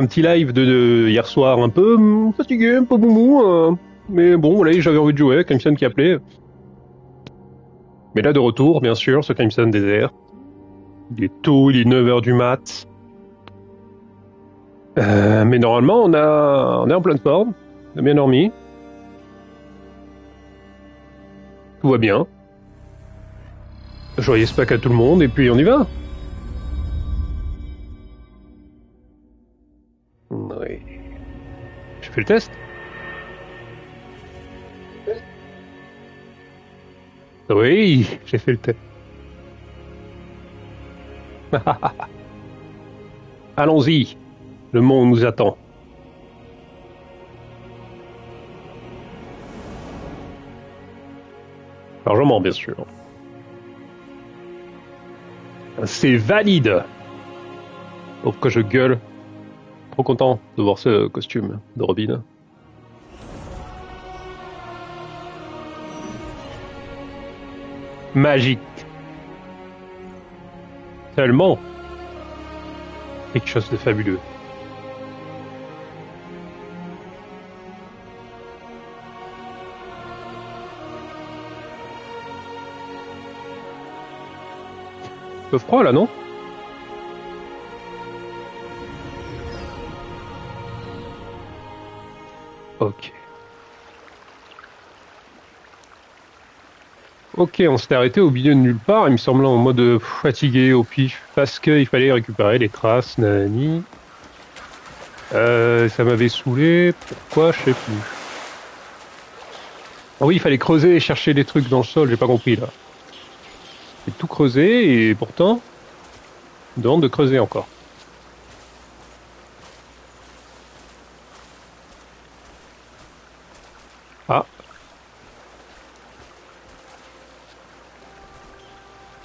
un petit live de hier soir, un peu fatigué, un peu boumou, mais bon, voilà, j'avais envie de jouer, Crimson qui appelait. Mais là, de retour, bien sûr, ce Crimson désert. Il est tôt, il est 9 h du mat. Mais normalement, on est en pleine forme, on a bien dormi, tout va bien. Joyeux Pâques à tout le monde, et puis on y va. Oui. Je fais le test. Oui, j'ai fait le test. Allons-y, le monde nous attend. Largement, bien sûr. C'est valide. Pourquoi je gueule? Trop content de voir ce costume de Robin. Magique. Tellement. Quelque chose de fabuleux. Un peu froid là, non? Ok. Ok, on s'était arrêté au milieu de nulle part, il me semblait en mode fatigué au pif, parce qu'il fallait récupérer les traces, nanani. Ça m'avait saoulé, pourquoi, je sais plus. Ah oui, il fallait creuser et chercher des trucs dans le sol, j'ai pas compris là. J'ai tout creusé et pourtant, on demande de creuser encore. Ah,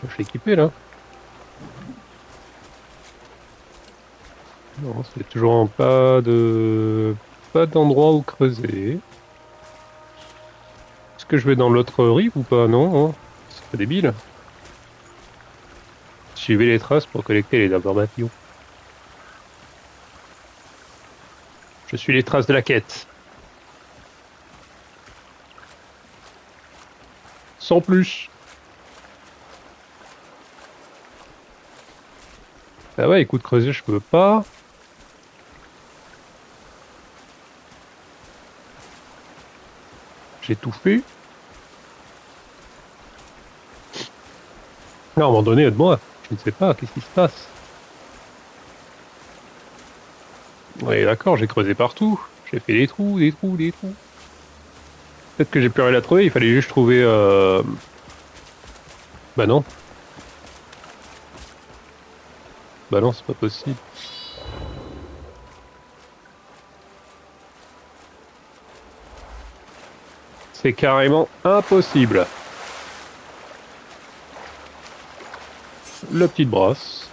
je l'ai équipé là. Non, c'est toujours pas d'endroit où creuser. Est-ce que je vais dans l'autre rive ou pas? Non, hein. C'est pas débile. Suivez les traces pour collecter les informations. Je suis les traces de la quête. Sans plus. Ah ouais, écoute, creuser, je peux pas. J'ai tout fait. Non, à un moment donné, aide-moi. Je ne sais pas, qu'est-ce qui se passe? Oui, d'accord, j'ai creusé partout. J'ai fait des trous, des trous, des trous. Peut-être que j'ai pu rien la trouver, il fallait juste trouver... Bah non. Bah non, c'est pas possible. C'est carrément impossible. La petite brasse.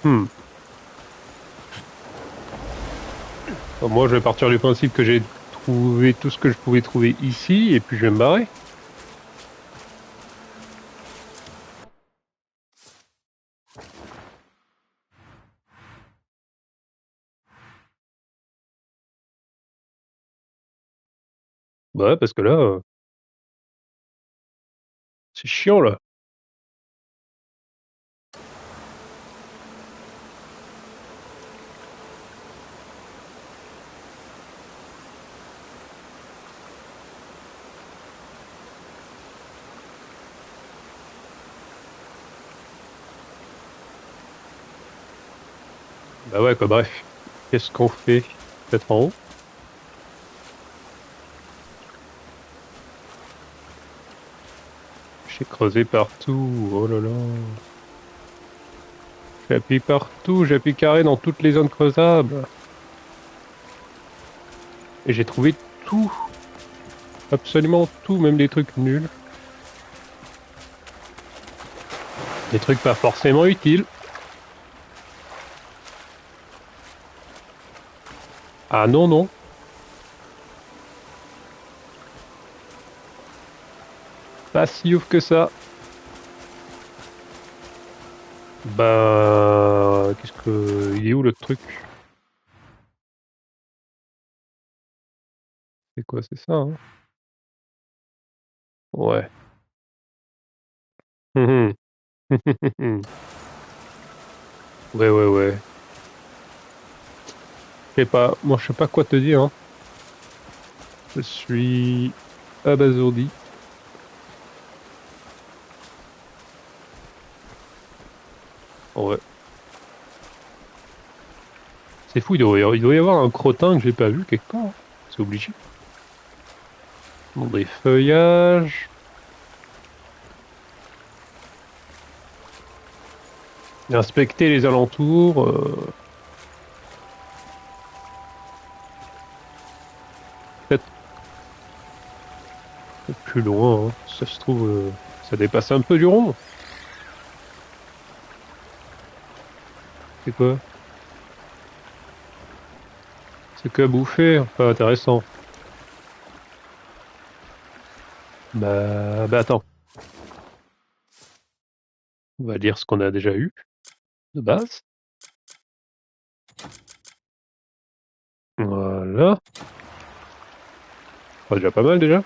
Hmm. Bon, moi, je vais partir du principe que j'ai trouvé tout ce que je pouvais trouver ici, et puis je vais me barrer. Bah ouais, parce que là, c'est chiant, là. Bah ouais, quoi, bref. Qu'est-ce qu'on fait? Peut-être en haut? J'ai creusé partout, oh là là. J'appuie partout, j'appuie carré dans toutes les zones creusables. Et j'ai trouvé tout, absolument tout, même des trucs nuls. Des trucs pas forcément utiles. Ah non, non. Pas si ouf que ça. Bah... Il est où le truc? C'est quoi, c'est ça, hein? Ouais. Mhm. Ouais, ouais, ouais. Je sais pas, moi je sais pas quoi te dire, hein. Je suis abasourdi. Ouais. C'est fou, il doit y avoir un crottin que j'ai pas vu quelque part, hein. C'est obligé. Bon, des feuillages. Inspecter les alentours. Peut-être plus loin, hein. Ça se trouve, ça dépasse un peu du rond. C'est quoi? C'est que à bouffer, pas intéressant. Bah attends, on va dire ce qu'on a déjà eu de base. Voilà. Oh, déjà pas mal déjà.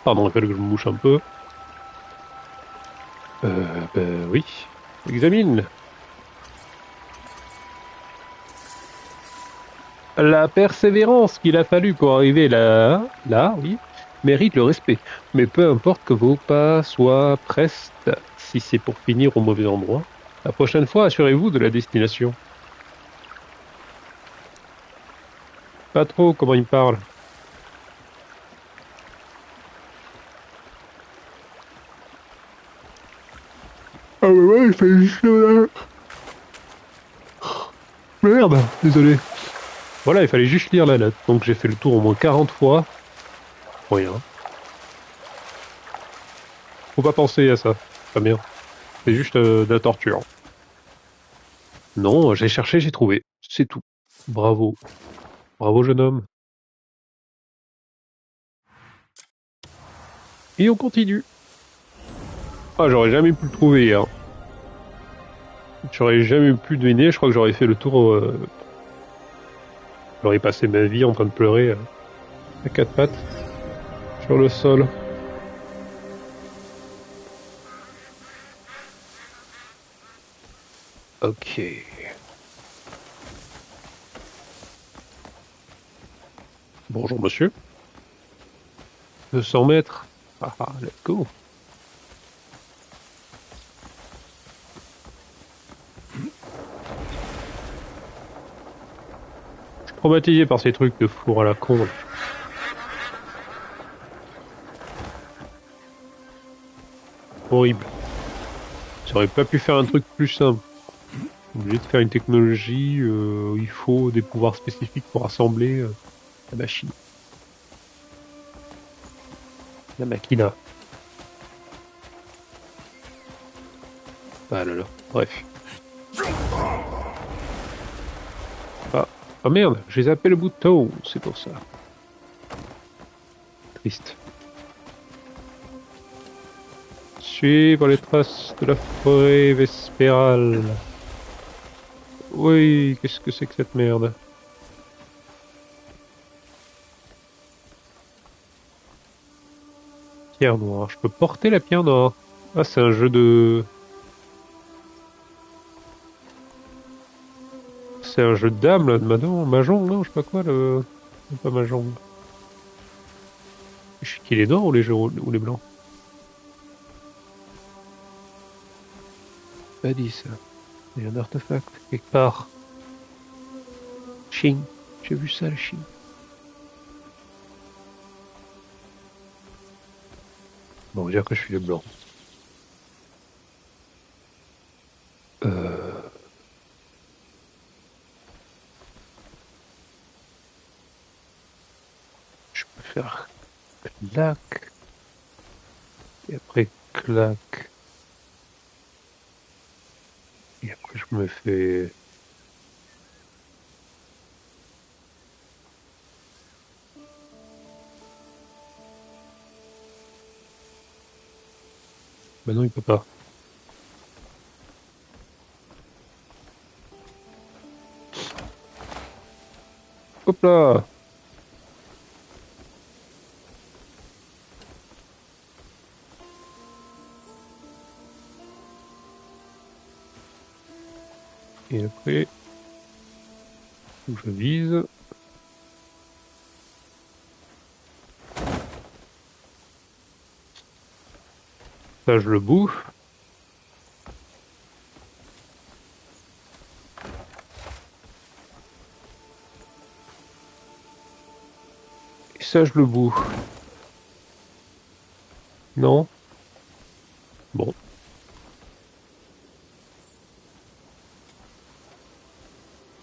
Pardon, il fallait que je me bouche un peu. Ben oui. Examine. La persévérance qu'il a fallu pour arriver là, oui, mérite le respect. Mais peu importe que vos pas soient prestes, si c'est pour finir au mauvais endroit, la prochaine fois, assurez-vous de la destination. Pas trop comment il parle. Ah ouais, ouais, il fait juste... Merde, désolé. Voilà, il fallait juste lire la lettre. Donc j'ai fait le tour au moins 40 fois. Rien. Faut pas penser à ça. Pas bien. C'est juste de la torture. Non, j'ai cherché, j'ai trouvé. C'est tout. Bravo. Bravo, jeune homme. Et on continue. Ah, j'aurais jamais pu le trouver hier. J'aurais jamais pu deviner. Je crois que j'aurais fait le tour. J'aurais passé ma vie en train de pleurer à quatre pattes sur le sol. Ok. 'Bonjour, monsieur. 200 mètres. Ah, ah, let's go. Je suis traumatisé par ces trucs de four à la con, là. Horrible. J'aurais pas pu faire un truc plus simple. Obligé de faire une technologie où il faut des pouvoirs spécifiques pour assembler la machine. La machina. Ah là là. Bref. Ah, ah merde, j'ai zappé le bouton, c'est pour ça. Triste. Suivre les traces de la forêt vespérale. Oui, qu'est-ce que c'est que cette merde? Pierre noire. Je peux porter la pierre noire. Ah, c'est un jeu de... C'est un jeu de dames, là, de mahjong, non, je sais pas quoi, le... Pas mahjong. Je sais qui les noirs ou les, ou les blancs? Pas dit ça. Il y a un artefact, quelque part. Chine. J'ai vu ça, la Chine. Bon, on va dire que je suis le blanc. Euh... faire clac, et après clac, et après je me fais... Bah non, il peut pas. Hop là! Et après, faut que je vise. Ça, je le bouffe. Et ça, je le bouffe. Non? Bon.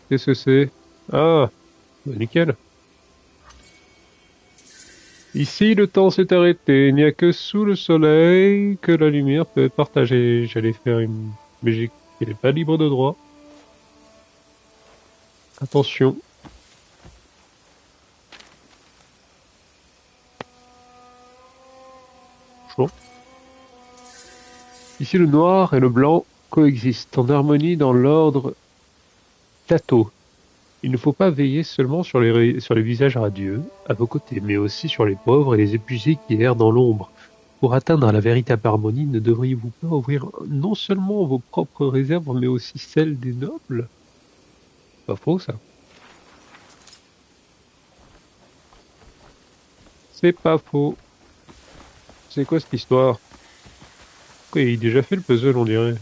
Qu'est-ce que c'est? Ah! Bah nickel. Ici, le temps s'est arrêté. Il n'y a que sous le soleil que la lumière peut être partagée. J'allais faire une... Mais elle n'est pas libre de droit. Attention. Chaud. Ici, le noir et le blanc coexistent en harmonie dans l'ordre plateau. Il ne faut pas veiller seulement sur sur les visages radieux, à vos côtés, mais aussi sur les pauvres et les épuisés qui errent dans l'ombre. Pour atteindre la véritable harmonie, ne devriez-vous pas ouvrir non seulement vos propres réserves, mais aussi celles des nobles? Pas faux, ça. C'est pas faux. C'est quoi cette histoire? Quoi, il a déjà fait le puzzle, on dirait.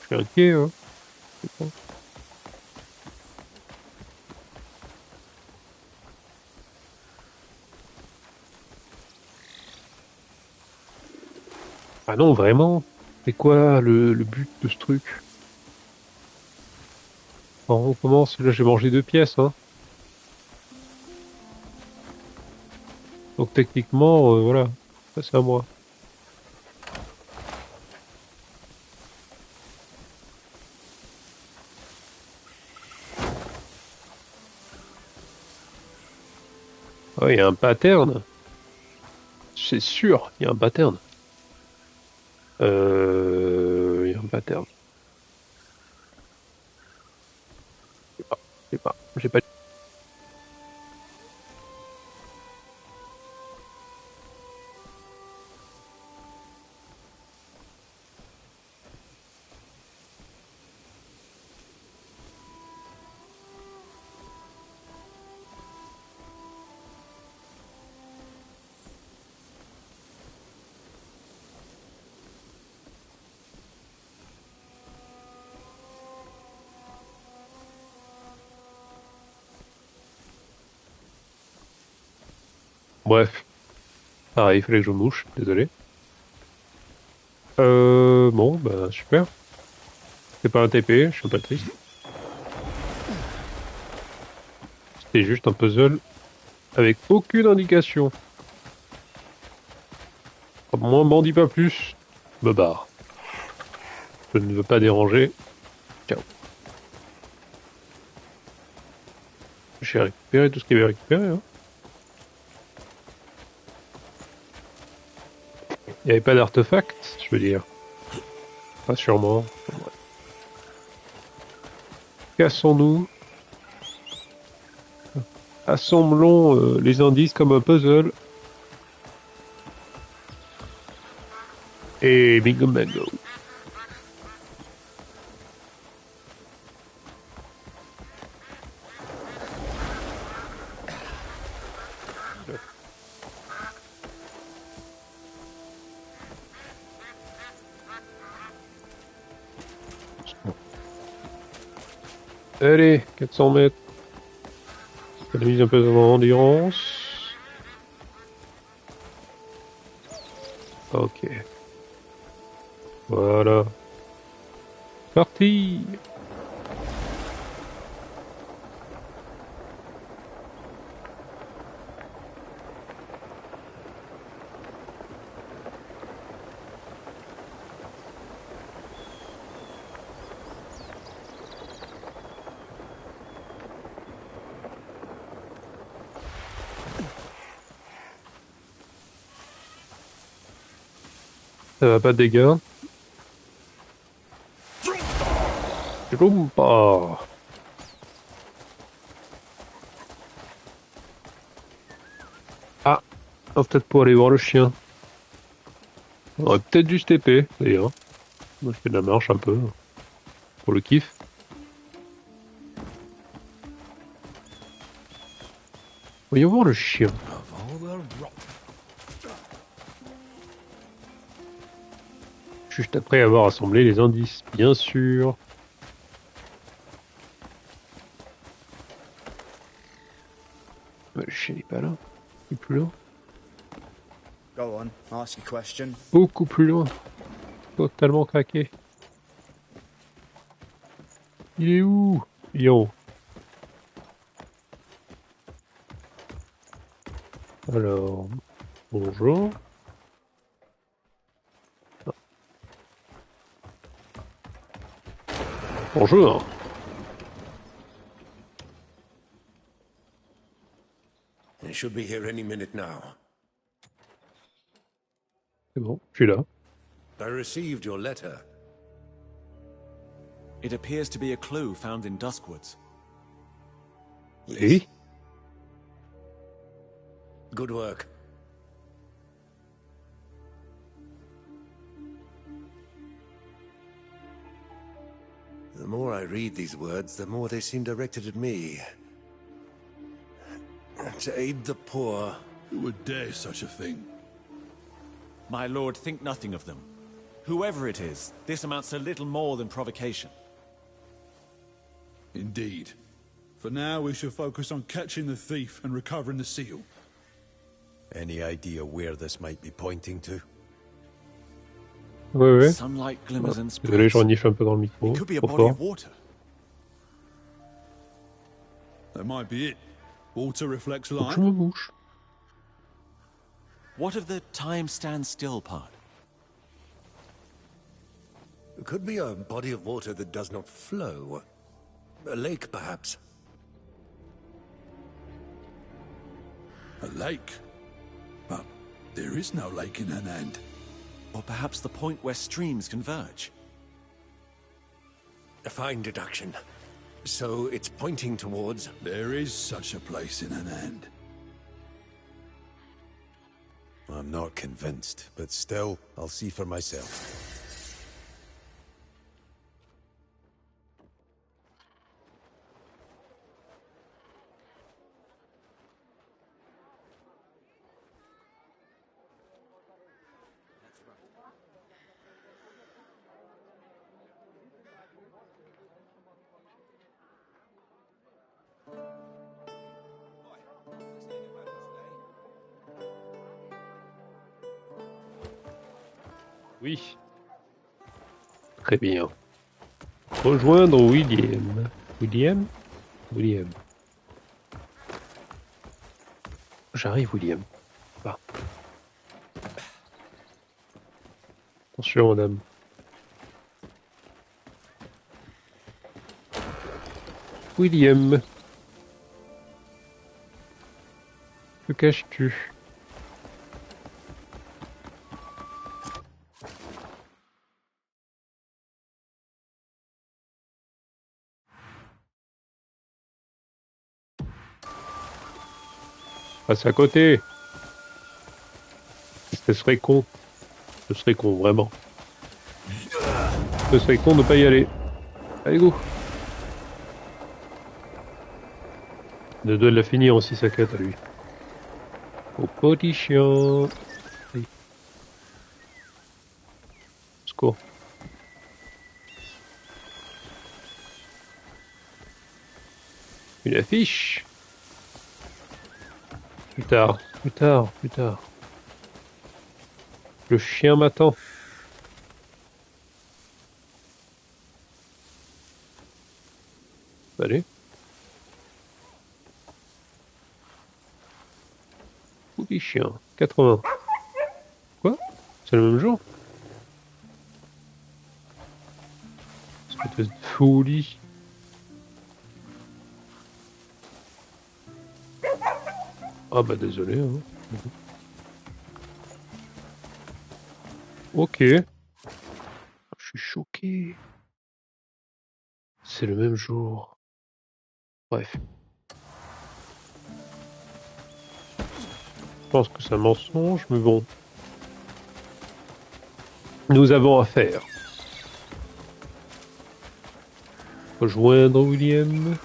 Je suis inquiet, hein. Je sais pas. Ah non, vraiment? C'est quoi le but de ce truc? Bon, on commence, là j'ai mangé 2 pièces, hein. Donc techniquement, voilà, ça c'est à moi. Ah, il y a un pattern. C'est sûr, il y a un pattern. Il y a un pattern. Je sais pas, je sais pas, j'ai pas... Bref, pareil, il fallait que je me mouche, désolé. Bon, bah super. C'est pas un TP, je suis pas triste. C'était juste un puzzle avec aucune indication. Moi, m'en dis pas plus. Me barre. Je ne veux pas déranger. Ciao. J'ai récupéré tout ce qu'il y avait récupéré, hein. Il n'y avait pas d'artefact, je veux dire. Pas sûrement. Ouais. Cassons-nous. Assemblons les indices comme un puzzle. Et bingo bango. Allez, 400 mètres. Ça mise un peu d'endurance. Ok. Voilà. Parti! Ça va pas de dégâts. Jumpa. Ah, peut-être pour aller voir le chien. On aurait peut-être dû se TP, d'ailleurs. Moi, je fais de la marche un peu, pour le kiff. Voyons voir le chien. Juste après avoir assemblé les indices, bien sûr. Le chien n'est pas là. Il est plus loin. Go on, ask your question. Beaucoup plus loin. Totalement craqué. Il est où? Il est en haut. Alors, bonjour. Bonjour. They should be here any minute now. C'est bon, je suis là. I received your letter. It appears to be a clue found in Duskwoods. Oui. Good work. The more I read these words, the more they seem directed at me. To aid the poor. Who would dare such a thing? My lord, think nothing of them. Whoever it is, this amounts to little more than provocation. Indeed. For now, we shall focus on catching the thief and recovering the seal. Any idea where this might be pointing to? Ouais, ouais. Sunlight glimmers and Désolé, spreads. je renifle un peu dans le micro. It could be a Trop body fort. of water. That might be it. Water reflects Faut que light. je me bouge. What of the time stands still part? It could be a body of water that does not flow. A lake, perhaps. A lake. But there is no lake in Anand. Or perhaps the point where streams converge? A fine deduction. So it's pointing towards... There is such a place in Anand. I'm not convinced, but still, I'll see for myself. Oui. Très bien. Rejoindre William. William? William. J'arrive, William. Va. Attention, madame. William. Que caches-tu? Passe à côté. Ce serait con. Ce serait con, vraiment. Ce serait con de pas y aller. Allez, go. Il doit la finir aussi, sa quête à lui. Au petit chien. Allez. Secours. Une affiche. Plus tard, plus tard, plus tard. Le chien m'attend. Allez. Petit chien. 80. Quoi? C'est le même jour? Espèce de folie. Ah bah désolé. Hein. Ok. Je suis choqué. C'est le même jour. Bref. Je pense que c'est un mensonge, mais bon. Nous avons affaire. Rejoindre William.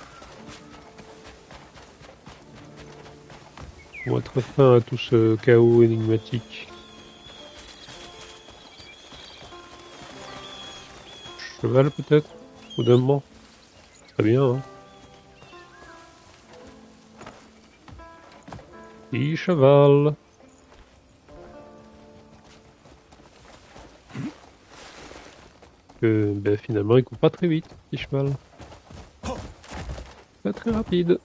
Pour mettre fin à tout ce chaos énigmatique. Cheval peut-être? Au d'un moment. Très bien, hein. Et cheval. Ben, finalement, il court pas très vite, petit cheval. Pas très rapide.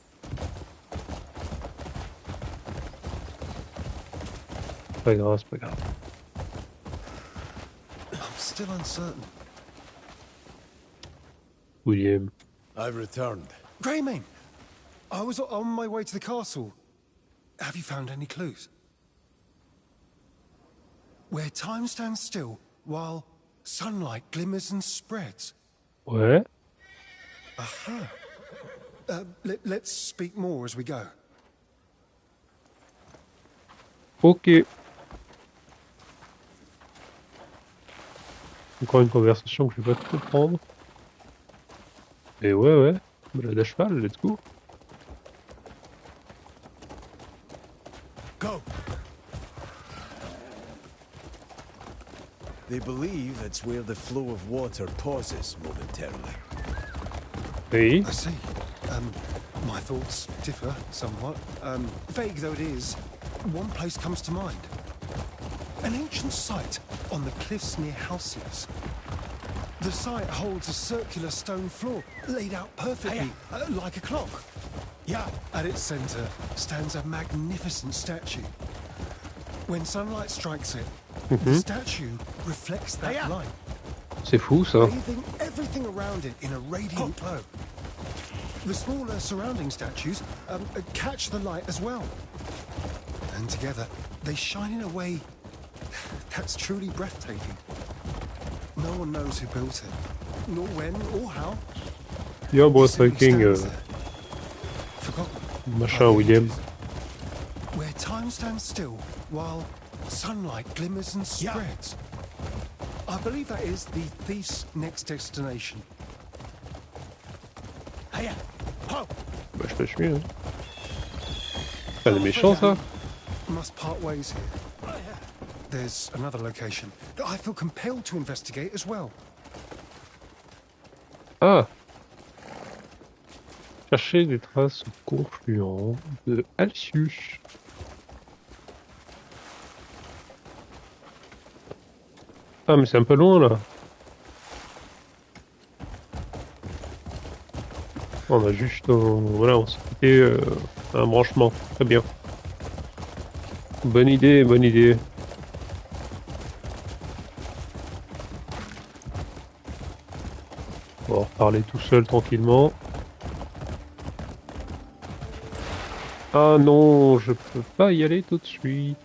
C'est pas grave, c'est pas grave. I'm still uncertain. William. I've returned. Greymane! I was on my way to the castle. Have you found any clues? Where time stands still while sunlight glimmers and spreads. Ouais. Let's speak more as we go. Ok. Encore une conversation que je vais pas trop prendre. Et ouais. Balade à cheval, let's go. Go! They believe it's where the flow of water pauses momentarily. Oui. I see. My thoughts differ somewhat. Vague though it is, one place comes to mind. An ancient site on the cliffs near Halcyas. The site holds a circular stone floor, laid out perfectly, like a clock. Yeah. At its center stands a magnificent statue. When sunlight strikes it, the statue reflects that light, C'est fou ça. bathing everything around it in a radiant glow. The smaller surrounding statues catch the light as well. And together, they shine in a way that's truly breathtaking. No one knows who built it, nor when or how. Yo, It boy, simply thinking stands there, forgotten by machin the William. ages. Where time stands still while sunlight glimmers and spreads. I believe that is the thief's next destination. Bah, je te suis, hein. Pas des méchants, ça? Must part ways here. There's another location that I feel compelled to investigate as well. Ah! Chercher des traces au confluent de Alcius. Ah, mais c'est un peu loin, là. On a juste... voilà, on s'est quitté un branchement. Très bien. Bonne idée, bonne idée. On va reparler tout seul, tranquillement. Ah non, je peux pas y aller tout de suite.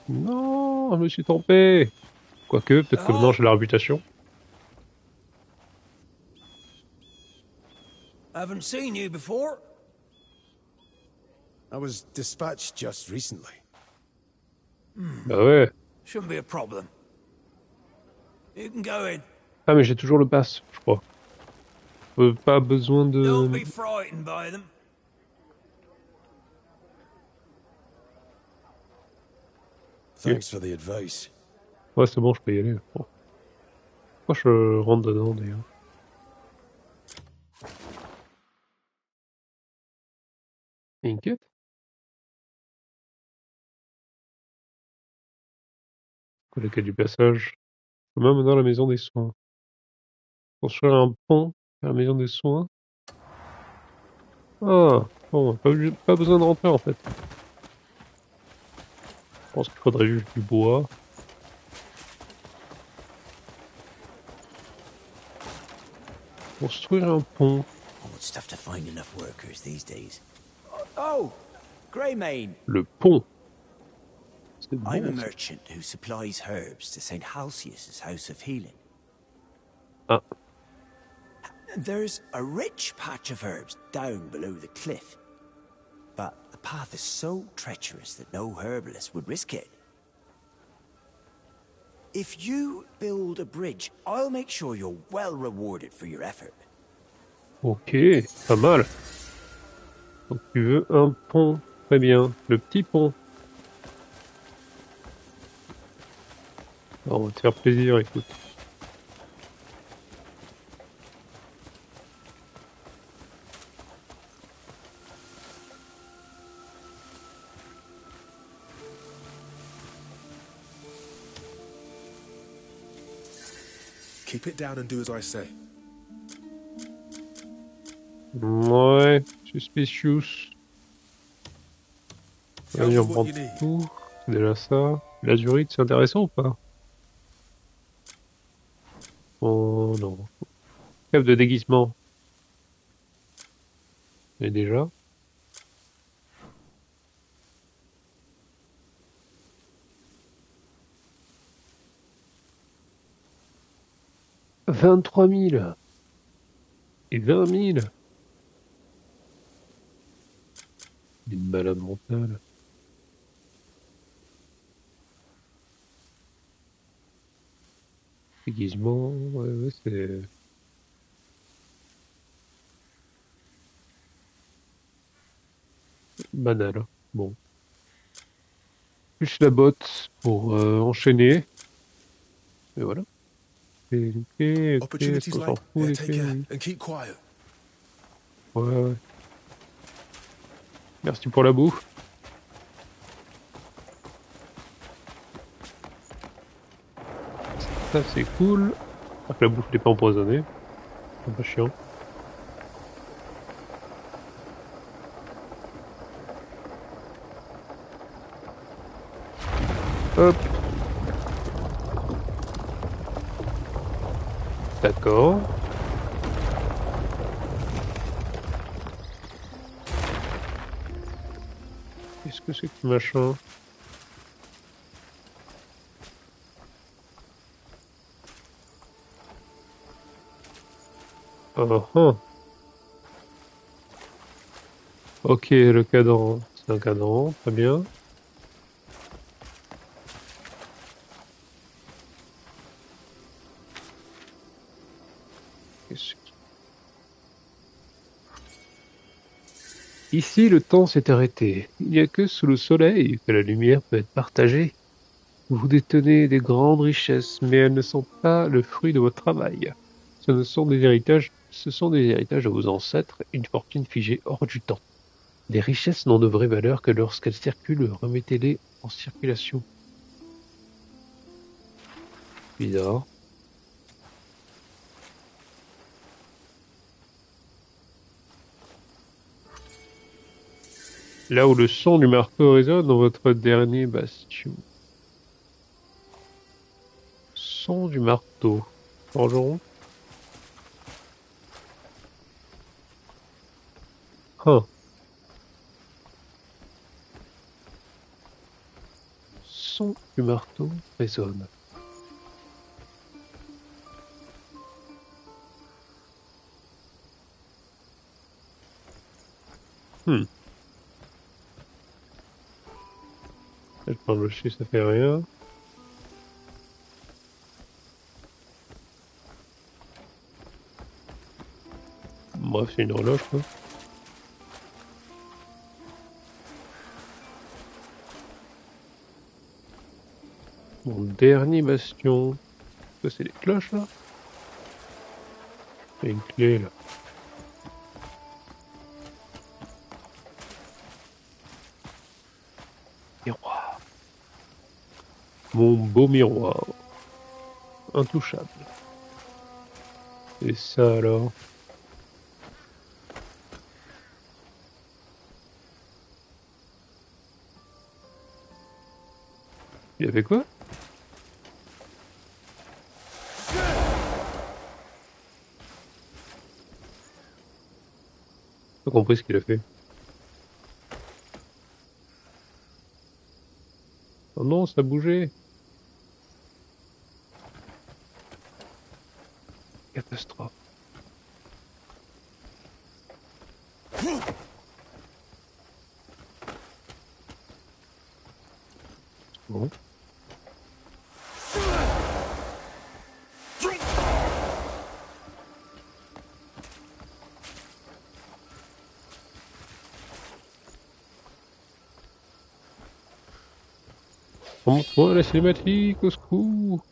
Non, je me suis trompé. Quoique, peut-être que maintenant j'ai la réputation. Haven't seen you before. I was dispatched just recently. Bah ouais. Shouldn't be a problem. You can go in. Ah mais j'ai toujours le pass, je crois. Pas besoin de... Don't be frightened by them. Thanks for the advice. Ouais, c'est bon, je peux y aller. Bon. Pourquoi je rentre dedans, d'ailleurs? Une quête? Quoi, la quête du passage? Même dans la maison des soins. Construire un pont vers la maison des soins. Ah, bon, pas besoin de rentrer en fait. Je pense qu'il faudrait juste du bois. Construire un pont. Oh, it's tough to find enough workers these days. Oh, Greymane. Le pont. C'est I'm a bon, ça. merchant who supplies herbs to St. Halsius' House of Healing. Ah, There's a rich patch of herbs down below the cliff. But the path is so treacherous that no herbalist would risk it. If you build a bridge, I'll make sure you're well rewarded for your effort. ok, pas mal. Donc tu veux un pont, très bien. Le petit pont. Alors, on va te faire plaisir, écoute. Keep it down and do as I say. Ouais, suspicious. Tell Vas-y, me on what prend you need. tout. C'est déjà ça. L'azurite, c'est intéressant ou pas? Oh non. Cave de déguisement. Et déjà. « 23 000 et 20 000. Une malade mentale. Déguisement, ouais, c'est... banal, hein. Bon. Plus la botte pour enchaîner. Et voilà. Et ok, ok, est-ce Opportunities qu'on s'en like fout yeah, des take clés? care Oui. and keep quiet. Ouais, ouais. Merci pour la bouffe. Ça, c'est cool. Ah, que la bouffe n'est pas empoisonnée. C'est pas chiant. Hop. D'accord. Qu'est-ce que c'est que ce machin? Ah, ah. Ok, le cadran. C'est un cadran, très bien. Qu'est-ce que- Ici, le temps s'est arrêté. Il n'y a que sous le soleil que la lumière peut être partagée. Vous détenez des grandes richesses, mais elles ne sont pas le fruit de votre travail. Ce sont des héritages de vos ancêtres, une fortune figée hors du temps. Les richesses n'ont de vraie valeur que lorsqu'elles circulent, remettez-les en circulation. Bizarre. Là où le son du marteau résonne dans votre dernier bastion. Son du marteau. Forgeron. Hein. Son du marteau résonne. Hmm. Je prends le chien, ça fait rien. Bref, c'est une horloge, quoi. Mon dernier bastion. Ça, c'est les cloches, là? Il y a une clé, là. Miroir. Mon beau miroir. Intouchable. Et ça, alors? Il y avait quoi? J'ai pas compris ce qu'il a fait. Oh non, ça bougeait. Catastrophe. Bon. Remonte-moi la cinématique, au secours.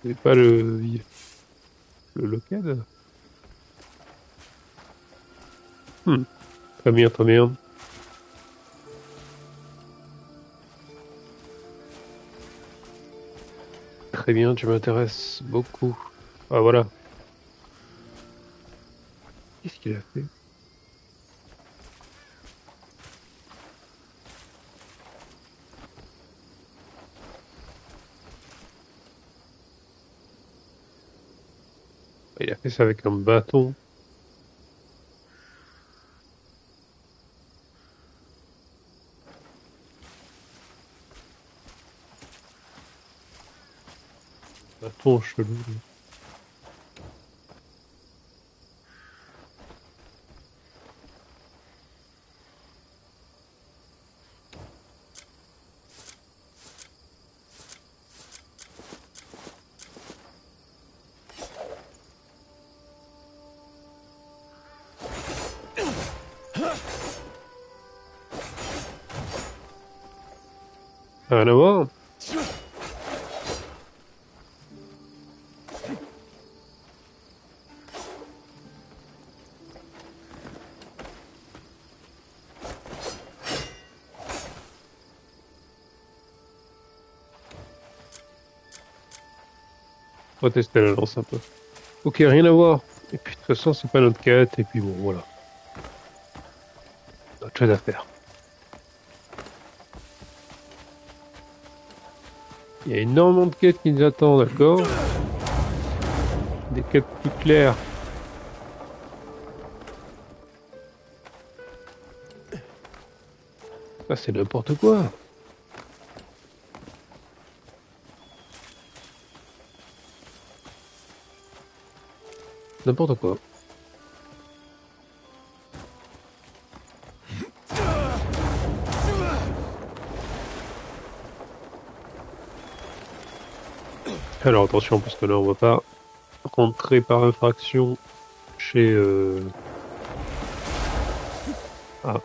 C'est pas le local. Très bien, très bien. Très bien, tu m'intéresses beaucoup. Ah voilà. Qu'est-ce qu'il a fait? Il a fait ça avec un bâton. Bâton chelou. Rien à voir. On va tester la lance un peu. Ok, rien à voir. Et puis de toute façon, c'est pas notre quête. Et puis bon, voilà. Autre chose à faire. Il y a énormément de quêtes qui nous attendent, d'accord? Des quêtes plus claires. Ça, c'est n'importe quoi. N'importe quoi. Alors attention, parce que là, on va pas rentrer par infraction chez... Ah.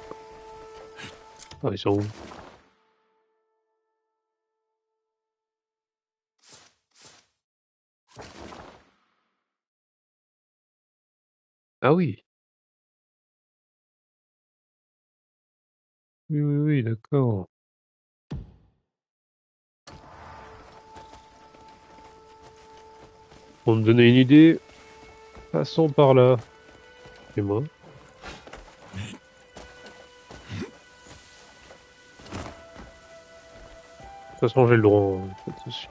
Ah, ils sont où? Ah oui. Oui, oui, oui, d'accord. Pour me donner une idée, passons par là. Et moi. De toute façon, j'ai le droit, hein, pas de souci.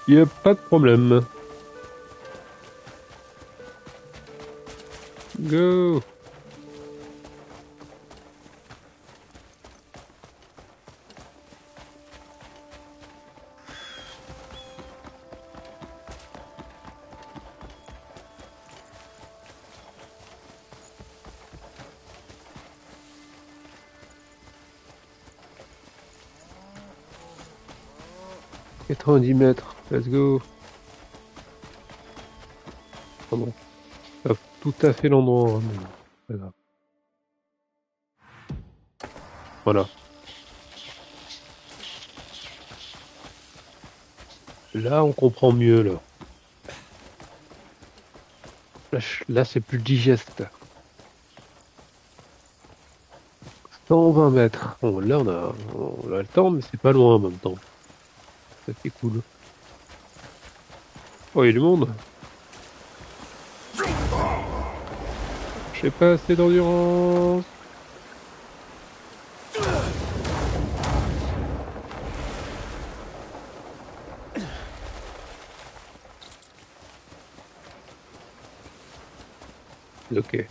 Il n'y a pas de problème. Go! « 90 mètres, let's go! » Pardon. Pas tout à fait l'endroit, hein, mais c'est pas grave. Voilà. Là, on comprend mieux, là. Là, c'est plus digeste. 120 mètres. Bon, là, on a le temps, mais c'est pas loin en même temps. Ça, c'est cool. Oh, il y a du monde. J'ai pas assez d'endurance. Ok.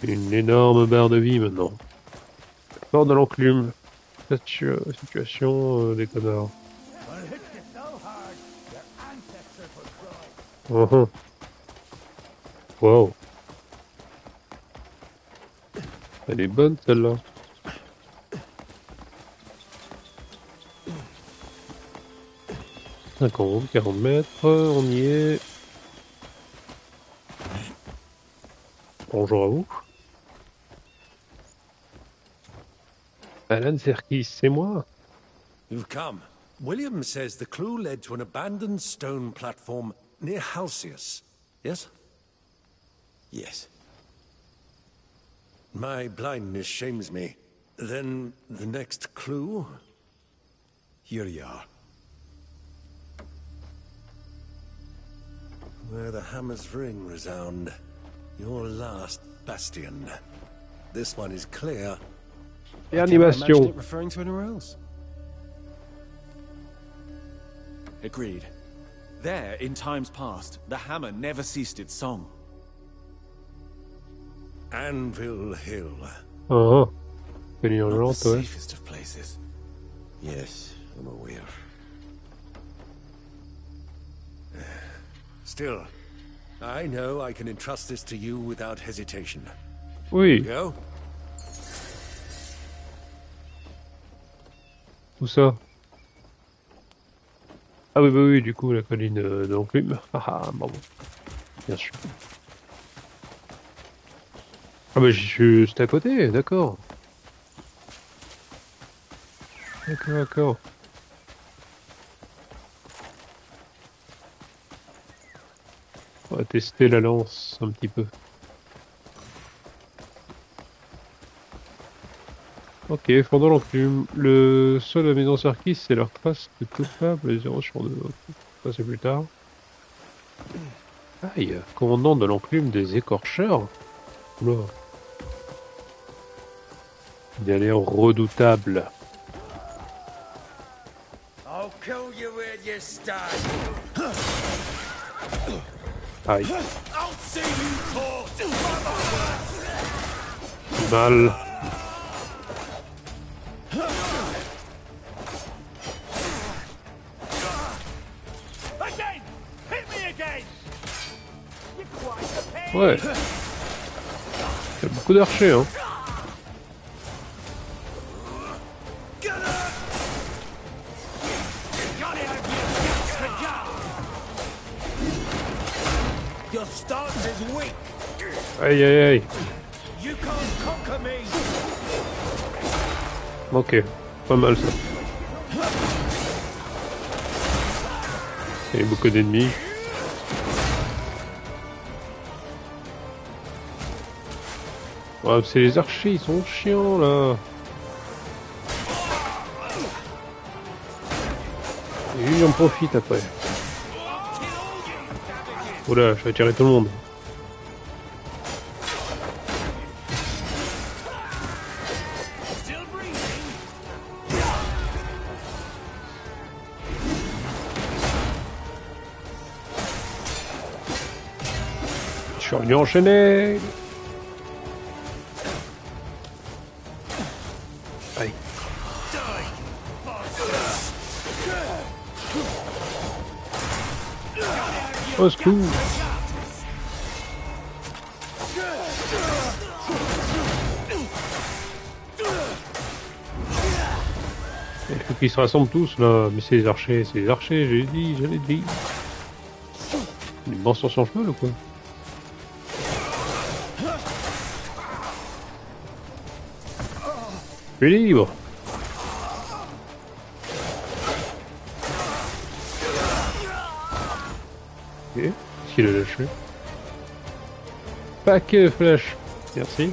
Une énorme barre de vie maintenant. Porte de l'enclume. Situation des connards. Oh, wow. Elle est bonne celle-là. 50, 40 mètres, on y est. Bonjour à vous. Alan Serkis, c'est moi. You've come. William says the clue led to an abandoned stone platform near Halcyon. Yes? Yes. My blindness shames me. Then the next clue? Here you are. Where the hammer's ring resound. Your last bastion. This one is clear. Et I cannot imagine animation. it referring to anywhere else. Agreed. There, in times past, the hammer never ceased its song. Anvil Hill. Ah, connu en Not the lente, ouais. safest of places. Yes, I'm aware. Still, I know I can entrust this to you without hesitation. Oui, Go? tout ça. Ah oui, bah oui, du coup, la colline de l'enclume. Ah ah, bravo. Bien sûr. Ah bah j'y suis juste à côté, d'accord. D'accord, d'accord. On va tester la lance un petit peu. Ok, fondant l'enclume. Le sol de la maison Serkis, c'est leur trace de coupable 0 sur 2. Ça c'est plus tard. Aïe, commandant de l'enclume des écorcheurs. Oula. Il a l'air redoutable. I'll kill you where you stand. Aïe, I'll see you caught. mal. Again! Hit me again! You're quite a pain. Ouais. Il y a beaucoup d'archers, hein. Your stance is weak. Aïe, aïe, aïe. You can't conquer me. Ok, pas mal ça. Il y a beaucoup d'ennemis. Ouais, c'est les archers, ils sont chiants là. Et lui, il en profite après. Oula, je vais tirer tout le monde. Je suis revenu enchaîner. Aïe. Au secours. Il faut qu'ils se rassemblent tous là, mais c'est les archers, j'ai dit, je l'ai dit. Les monstres sur son cheval ou quoi? Je suis libre. Ok, qu'est-ce qu'il a lâché? Paquet de flèches. Merci.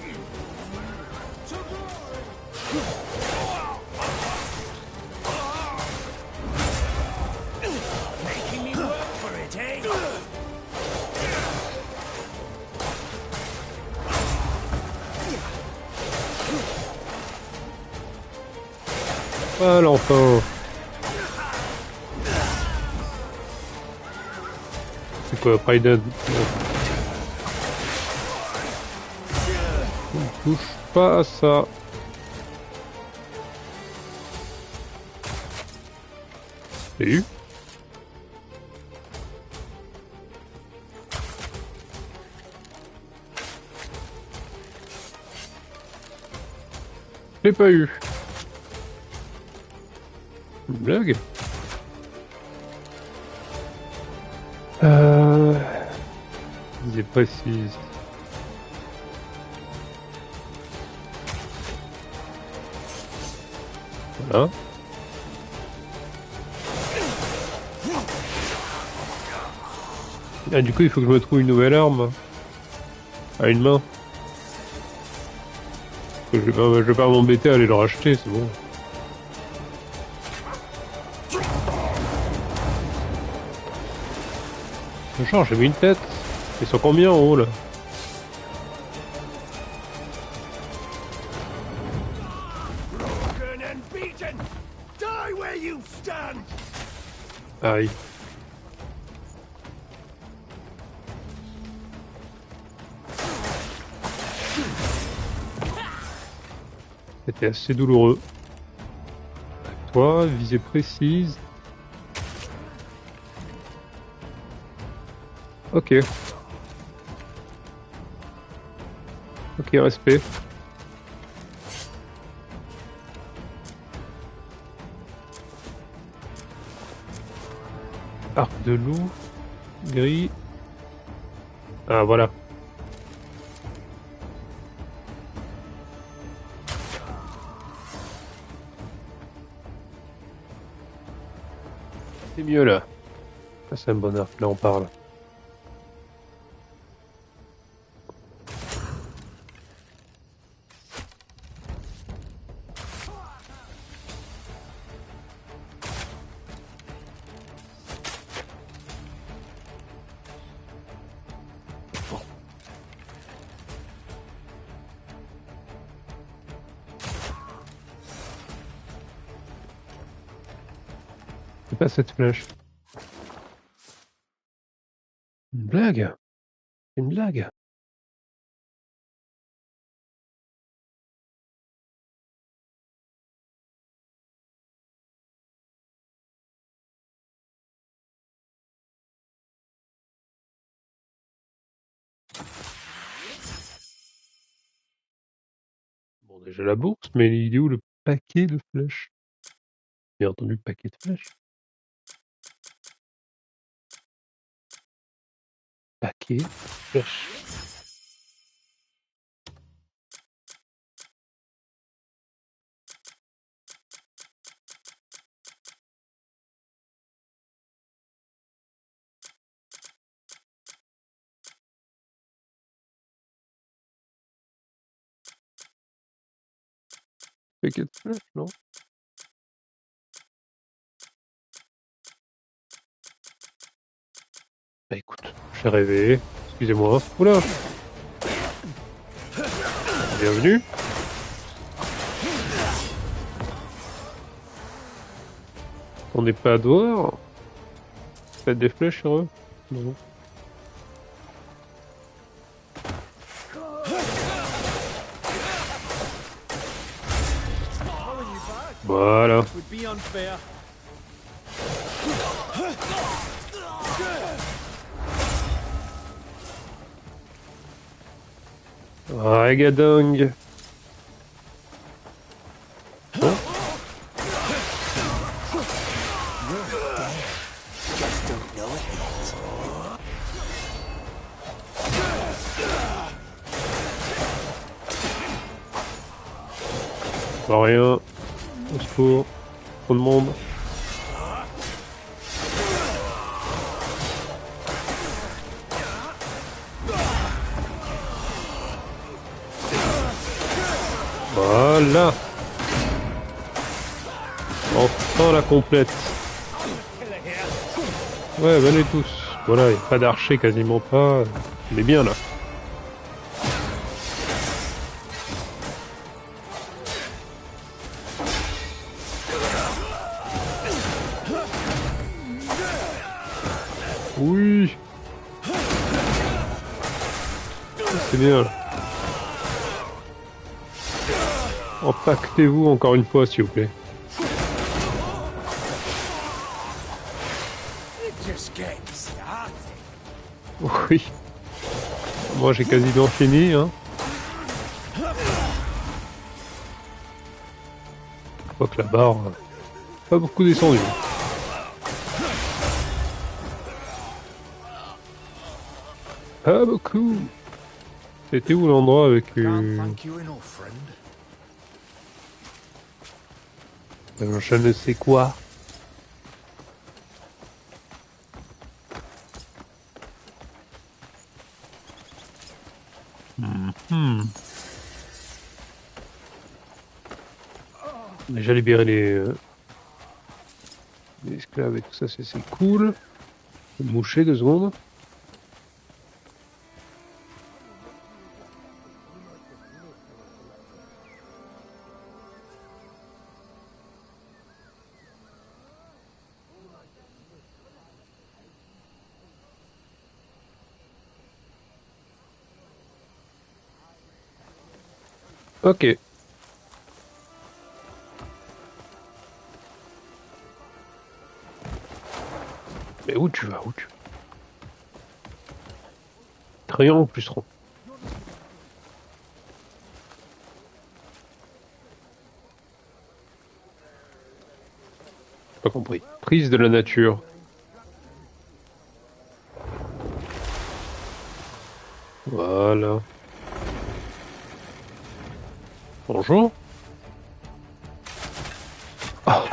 Making me work for it, eh? Ah l'enfant. quoi, Raiden. On ne touche pas à ça. Salut. Je l'ai pas eu. Une blague. Visée précise. Voilà. Ah, du coup, il faut que je me trouve une nouvelle arme. À une main. Je vais pas m'embêter à aller le racheter, c'est bon. Genre, j'ai mis une tête. Ils sont combien en haut là? Aïe. C'était assez douloureux. Toi, visée précise. Ok. Ok, respect. Arc de loup. Gris. Ah, voilà. C'est mieux là. Ça, c'est un bon arc, là on parle. C'est pas cette flèche. Une blague. Une blague. Bon, déjà la bourse, mais il est où le paquet de flèches? Bien entendu, le paquet de flèches. Paquet de flèches. Paquet de flèches, non? Bah écoute, j'ai rêvé. Excusez-moi. Oula! Bienvenue. On n'est pas dehors. Faites des flèches sur eux? Non. Voilà. Regadong. Oh. Pas rien. Au secours. Trop de monde. Voilà. Enfin la complète. Ouais, venez tous. Voilà, il n'y a pas d'archer, quasiment pas. On est bien là. Oui. C'est bien. Empaquetez-vous encore une fois, s'il vous plaît. Oui. Moi, j'ai quasiment fini, hein. Je crois que la barre, pas beaucoup descendu. Pas beaucoup. C'était où l'endroit avec je ne sais quoi. Déjà libéré les esclaves et tout ça, c'est cool. Moucher 2 secondes. Ok. Mais où tu vas? Où tu vas? Triangle plus rond. Pas compris. Prise de la nature. Voilà. Bonjour. Ah,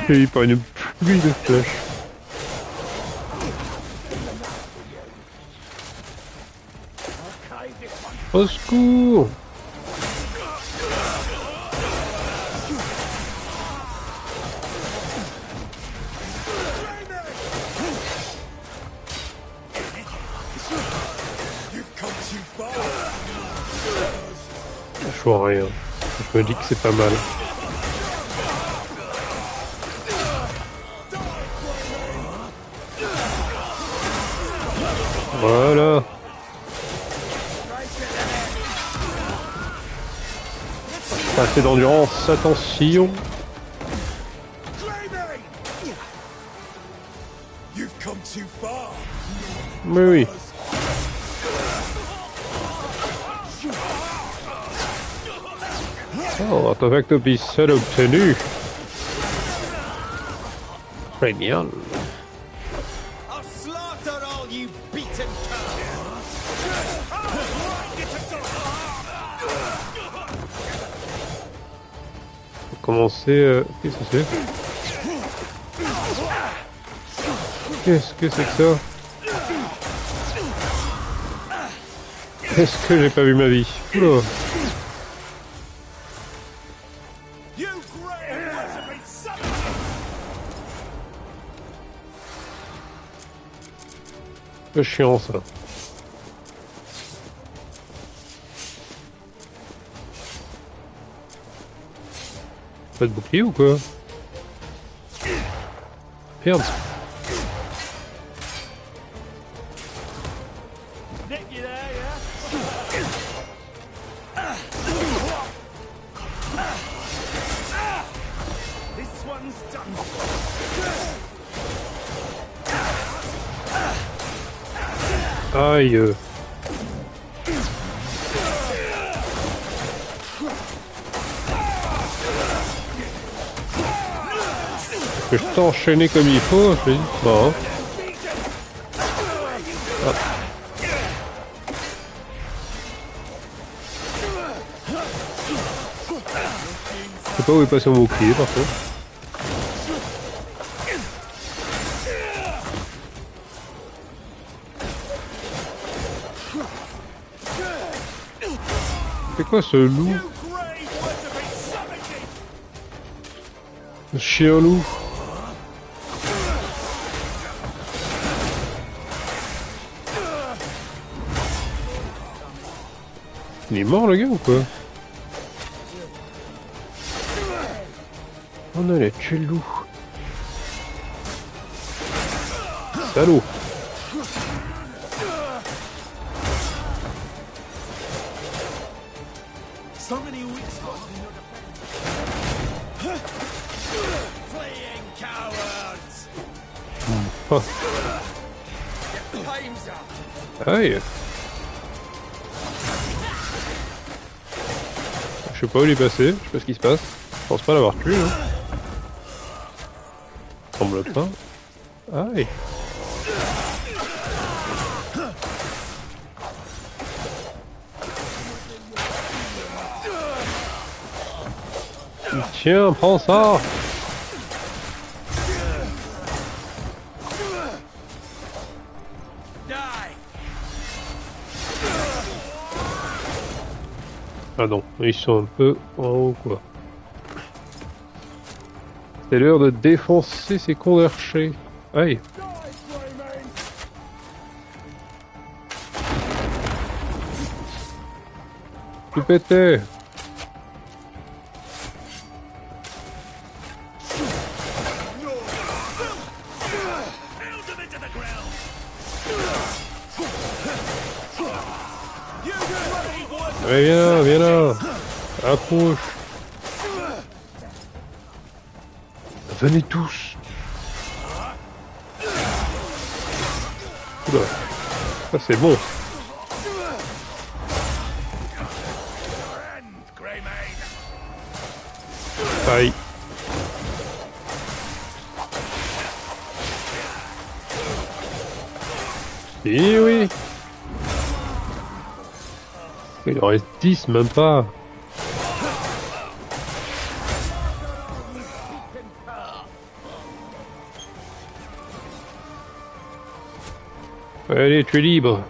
et par une pluie de flèches. Au secours! Je vois rien. Je me dis que c'est pas mal. Voilà. Pas assez d'endurance, attention. Mais oui. Oh, artefact officiel obtenu. Génial. Commencer. Qu'est-ce que c'est? Qu'est-ce que c'est que ça? Est-ce que j'ai pas vu ma vie? Oula. C'est chiant ça. Pas de bouclier ou quoi? Merde. Aïe. Que je t'ai enchaîné comme il faut, je dis bon. Ah. Je sais pas où est passé mon bouclier par contre. C'est quoi ce loup? Ce chien loup. Il est mort le gars ou quoi? On allait tuer le loup. Salaud. So many weak spots in your defense. Fleeing cowards! Oh. Time's up! Aïe. Je sais pas où il est passé, je sais pas ce qui se passe. Je pense pas l'avoir tué, hein. Semble pas. Aïe. Tiens, prends ça. Ah non, ils sont un peu en haut quoi. C'est l'heure de défoncer ces cons d'archers. Aïe. Tout pété. Allez, viens là, approche. Venez tous. Oula, ça c'est bon. Aïe. Et oui. Il en reste 10, même pas. Allez, tu es libre.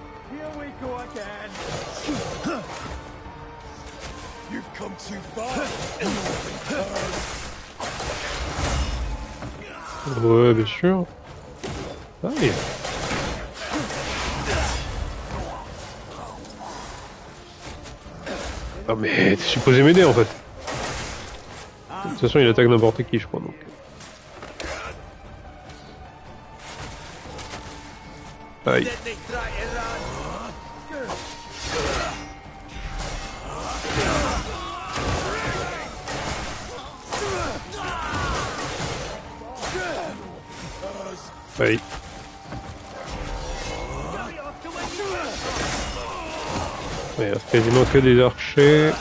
Ouais, bien sûr. Allez. Ah mais t'es supposé m'aider en fait. De toute façon il attaque n'importe qui je crois donc. Aïe. Aïe. Il reste quasiment que des archers.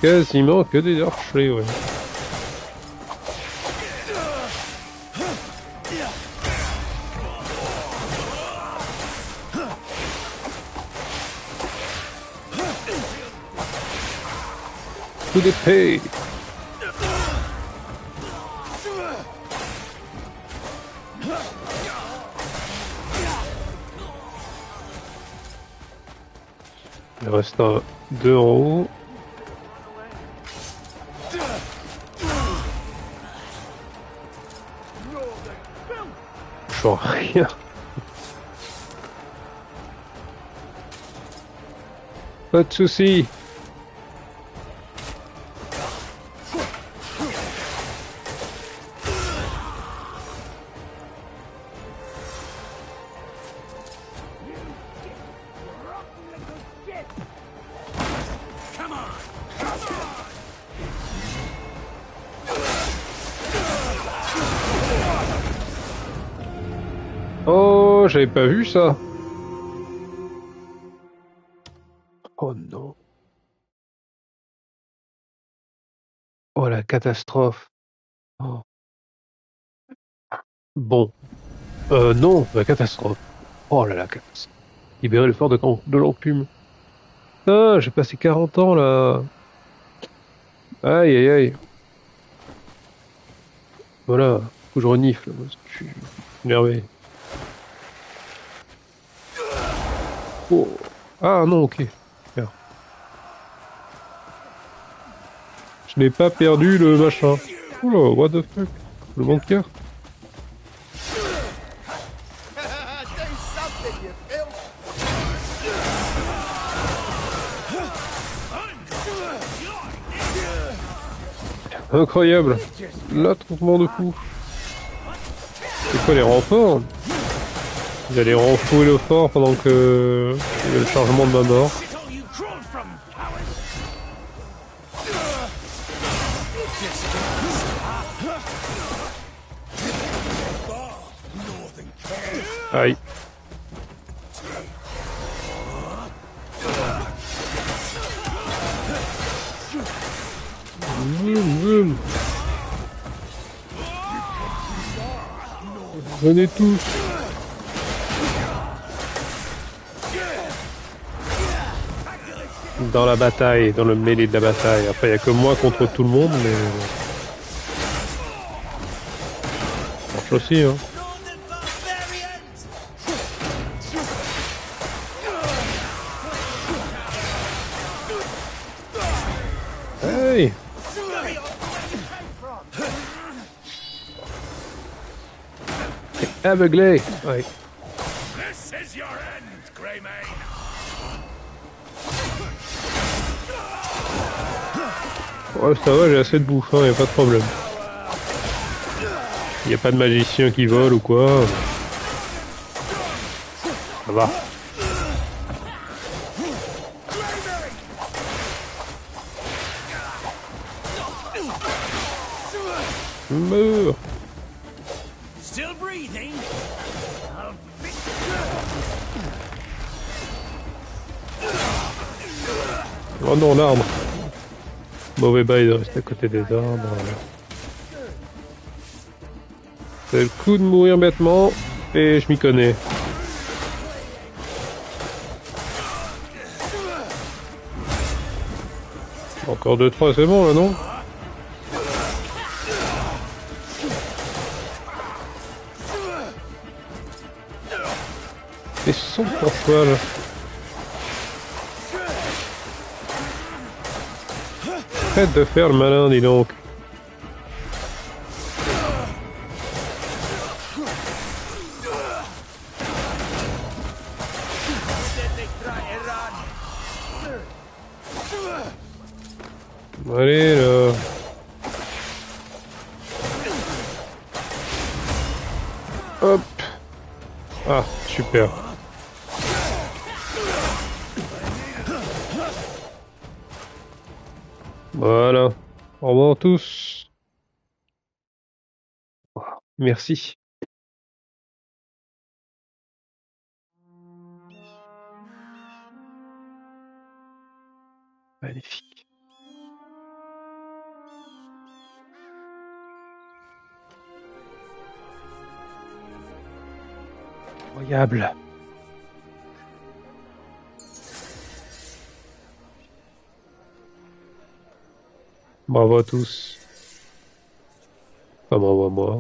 Quasiment que des archers, ouais. Coup d'épée. Il reste deux en haut. Je vois rien. Pas de soucis. Oh, j'avais pas vu ça. Oh non. Oh la catastrophe. Oh. Bon. Non, la catastrophe. Oh là la catastrophe. Libérer le fort de l'enclume. Ah, j'ai passé 40 ans là. Aïe aïe aïe. Voilà, faut que je renifle. Je suis énervé. Oh. Ah non, ok. Merde. Je n'ai pas perdu le machin. Oula, what the fuck. Le bunker. Incroyable. L'attroupement de fou. C'est quoi les renforts? Vous allez renfouer le fort pendant que il y a le chargement de ma mort. Aïe. Venez tous. Dans la bataille, dans le mêlée de la bataille. Après, il n'y a que moi contre tout le monde, mais... ça marche aussi, hein. Hey! Aveuglé! Ouais. This is your end, Greymane. Ouais, ça va, j'ai assez de bouffe, hein, y a pas de problème. Y a pas de magicien qui vole ou quoi. Ça va. Meurs! Still breathing? Oh non, l'arbre! Mauvais bail de rester à côté des arbres. C'est le coup de mourir bêtement, et je m'y connais. Encore 2-3, c'est bon là, non? Et son pourquoi là? Arrête de faire le malin, dis donc. Allez là. Hop. Ah, super. Voilà. Au revoir tous. Merci. Magnifique. Incroyable. Bravo à tous. Enfin, bravo à moi.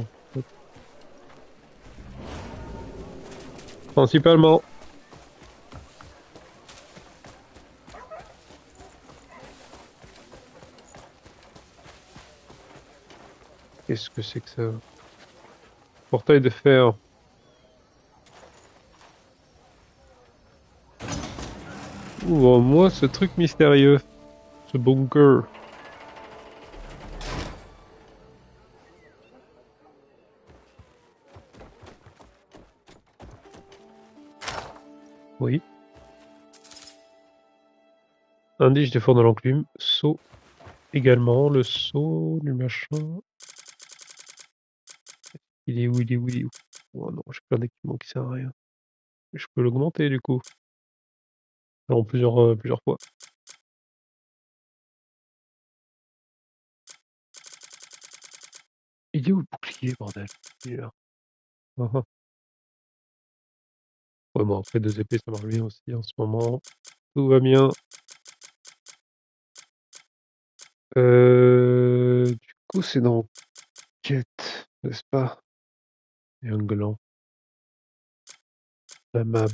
Principalement. Qu'est-ce que c'est que ça? Portail de fer. Ouvre-moi ce truc mystérieux. Ce bunker. Oui. Indice des forts de l'enclume. Saut. Également. Le saut du machin. Il est où? Il est où? Il est où? Oh non, j'ai plein d'équipements qui servent à rien. Je peux l'augmenter du coup. En plusieurs fois. Il est où le bouclier, bordel? Il est là. Ah, ah. Ouais, bon, après 2 épées, ça marche bien aussi en ce moment. Tout va bien. Du coup, c'est dans quête, n'est-ce pas? Et un gland. Amable.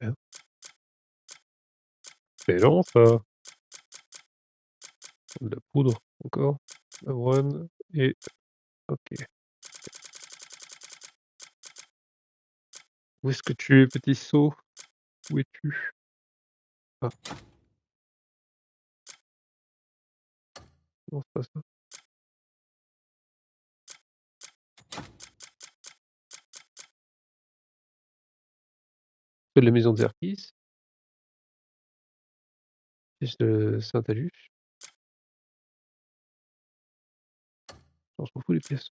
Hein. C'est lent, ça. De la poudre, encore. Avoine. Et... ok. Où est-ce que tu es, petit saut? Où es-tu? Ah. Non, c'est pas ça. C'est de la maison de Zerkis. Fils de Saint-Alus. On s'en fout les pièces.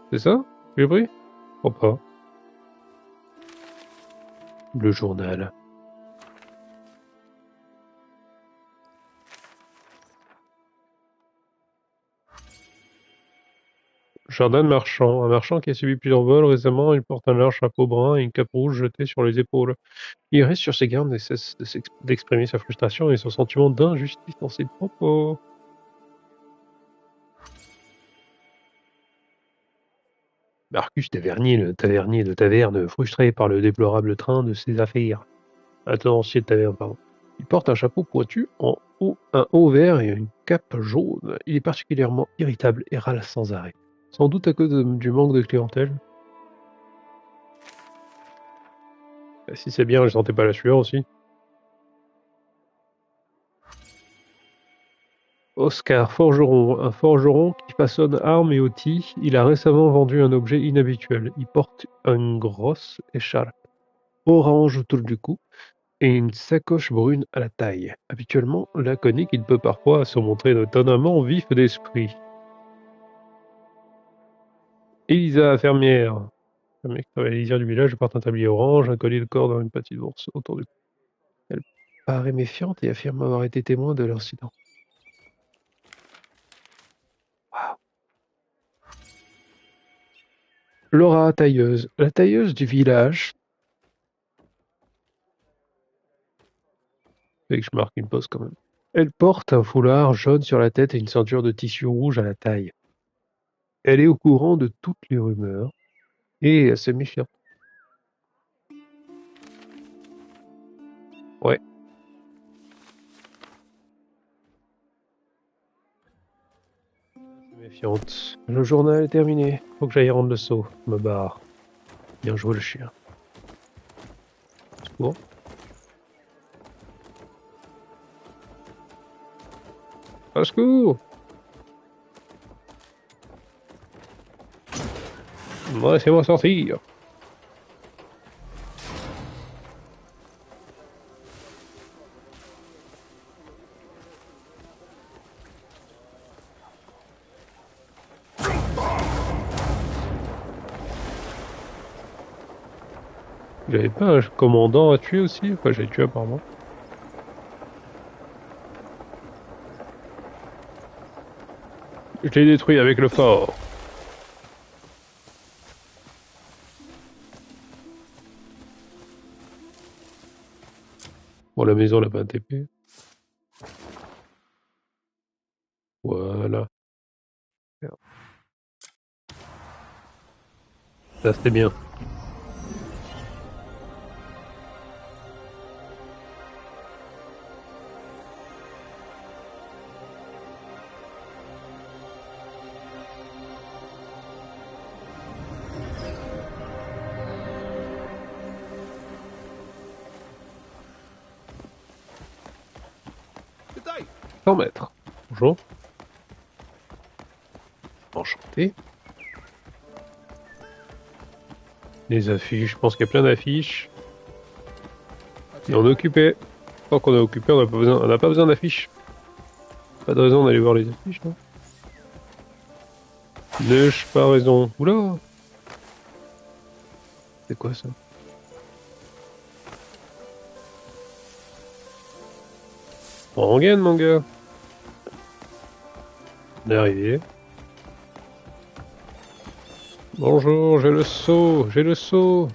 C'est ça? J'ai pris? Je crois pas. Le journal. Jardin de marchand. Un marchand qui a subi plusieurs vols récemment, il porte un large chapeau brun et une cape rouge jetée sur les épaules. Il reste sur ses gardes et cesse d'exprimer sa frustration et son sentiment d'injustice dans ses propos. Marcus Tavernier, le tavernier de taverne, frustré par le déplorable train de ses affaires. Un tenancier de taverne, pardon. Il porte un chapeau pointu, un haut vert et une cape jaune. Il est particulièrement irritable et râle sans arrêt. Sans doute à cause du manque de clientèle. Si c'est bien, je sentais pas la sueur aussi. Oscar, forgeron. Un forgeron qui façonne armes et outils. Il a récemment vendu un objet inhabituel. Il porte une grosse écharpe orange autour du cou et une sacoche brune à la taille. Habituellement laconique, il peut parfois se montrer étonnamment vif d'esprit. Elisa, fermière. Fermière qui travaille à la lisière du village, porte un tablier orange, un collier de corde dans une petite bourse autour du cou. Elle paraît méfiante et affirme avoir été témoin de l'incident. Wow. Laura, tailleuse. La tailleuse du village. Fait que je marque une pause quand même. Elle porte un foulard jaune sur la tête et une ceinture de tissu rouge à la taille. Elle est au courant de toutes les rumeurs et assez méfiante. Ouais. Méfiante. Le journal est terminé. Faut que j'aille rendre le seau. Je me barre. Bien joué le chien. Secours. Au secours! Laissez-moi sortir. J'avais pas un commandant à tuer aussi? Enfin, j'ai tué apparemment. Je l'ai détruit avec le fort. Bon, la maison, elle a pas un TP. Voilà. Ça, c'était bien. Good day. 100 mètres. Bonjour. Enchanté. Les affiches, je pense qu'il y a plein d'affiches. Et on est occupé. Tant qu'on est occupé, on n'a pas besoin d'affiches. Pas de raison d'aller voir les affiches, non? N'ai-je pas raison? Oula! C'est quoi ça? Rengaine, mon gars. On est arrivé. Bonjour, j'ai le seau, j'ai le seau.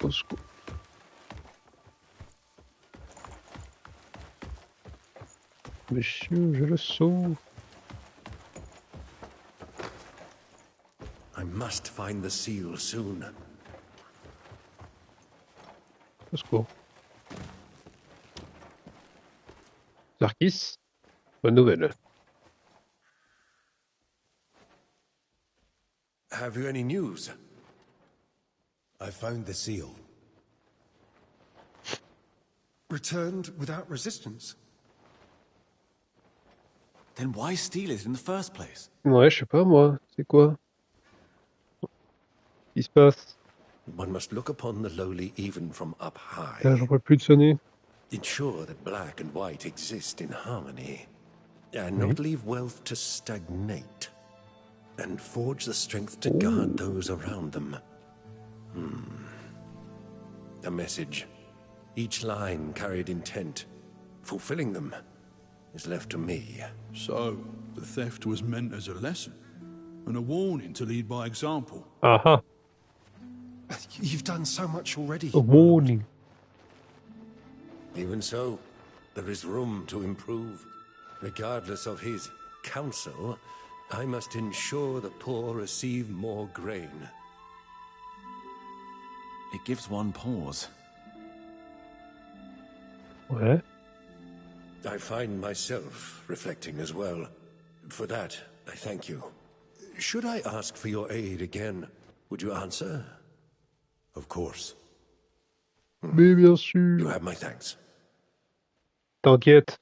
Au secours. Monsieur, j'ai le seau. I must find the seal soon. Au secours. Sarkis, bonne nouvelle. Have you any news? I found the seal. Returned without resistance. Then why steal it in the first place? Ouais, je sais pas moi, c'est quoi? Qu'est-ce qui se passe? One must look upon the lowly even from up Putain, high. j'en peux plus de sonner. Ensure that black and white exist in harmony, and not leave wealth to stagnate, and forge the strength to guard those around them. A message. Each line carried intent. Fulfilling them is left to me. So, the theft was meant as a lesson, and a warning to lead by example. Aha, You've done so much already. a warning. Even so, there is room to improve. Regardless of his counsel, I must ensure the poor receive more grain. It gives one pause. Ouais. I find myself reflecting as well. For that, I thank you. Should I ask for your aid again, would you answer? Of course. Mais bien You sûr. have my thanks. T'inquiète.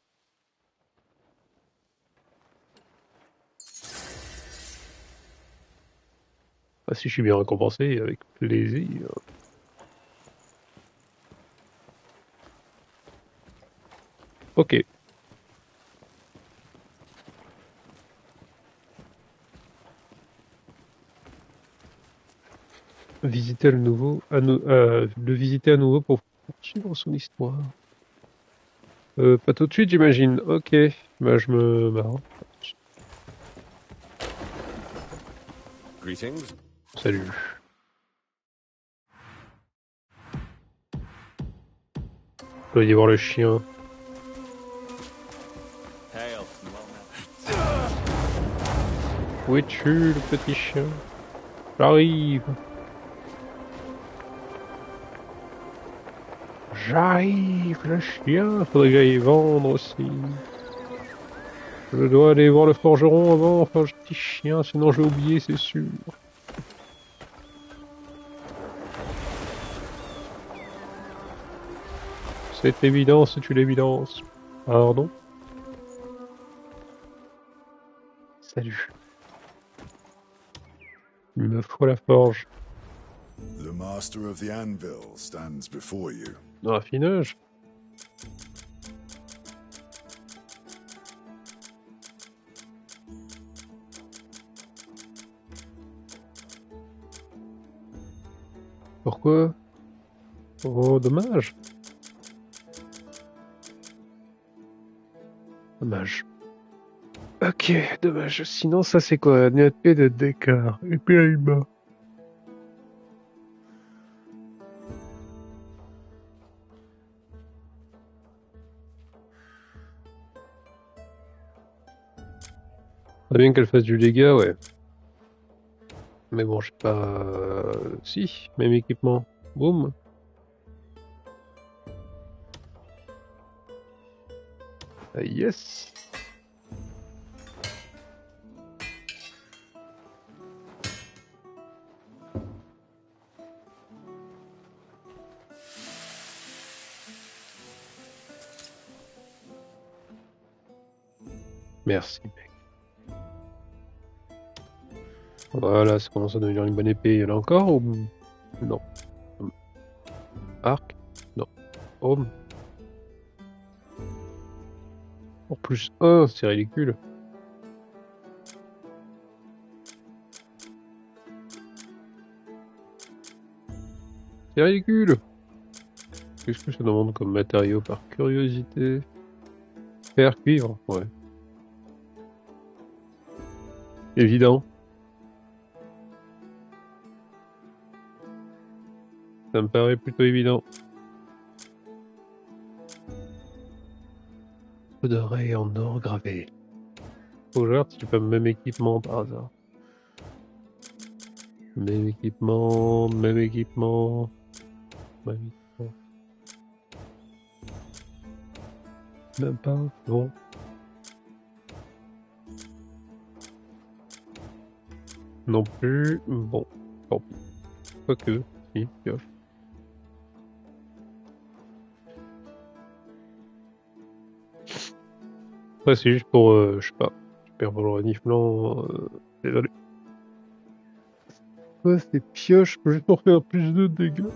Ah, si je suis bien récompensé, avec plaisir. Ok. Visiter le nouveau, le visiter à nouveau pour poursuivre son histoire. Pas tout de suite, j'imagine. Ok. Bah, je me barre. Greetings. Salut. Vous doit y voir le chien. Hail. Où es-tu, le petit chien? J'arrive. J'arrive, le chien. Faudrait que j'aille vendre aussi. Je dois aller voir le forgeron avant, enfin, le petit chien, sinon j'ai oublié, c'est sûr. C'est évident, c'est une évidence. Pardon? Salut. Il me faut la forge. The master of the anvil stands before you. Dans l'affinage. Pourquoi? Oh, dommage. Dommage. Ok, dommage. Sinon, ça c'est quoi? Une épée de Descartes. Épée à humain. Faudrait bien qu'elle fasse du dégât, ouais. Mais bon, j'ai pas... Si, même équipement. Boum. Ah, yes. Merci, mec. Voilà, ça commence à devenir une bonne épée. Il y en a encore ou... Non. Arc? Non. Homme? Pour plus 1, c'est ridicule. C'est ridicule. Qu'est-ce que ça demande comme matériau par curiosité? Fer, cuivre? Ouais. Évident. Ça me paraît plutôt évident. Peu d'oreilles en or gravé. Faut que je regarde si j'ai pas le même équipement par hasard. Même équipement, même équipement. Même équipement. Même pas, non. Non plus, bon, tant pis. Quoique, si, pioche. Ouais, c'est juste pour, je sais pas, je perds le reniflant, désolé. Ouais, c'est pioche, juste pour faire plus de dégâts.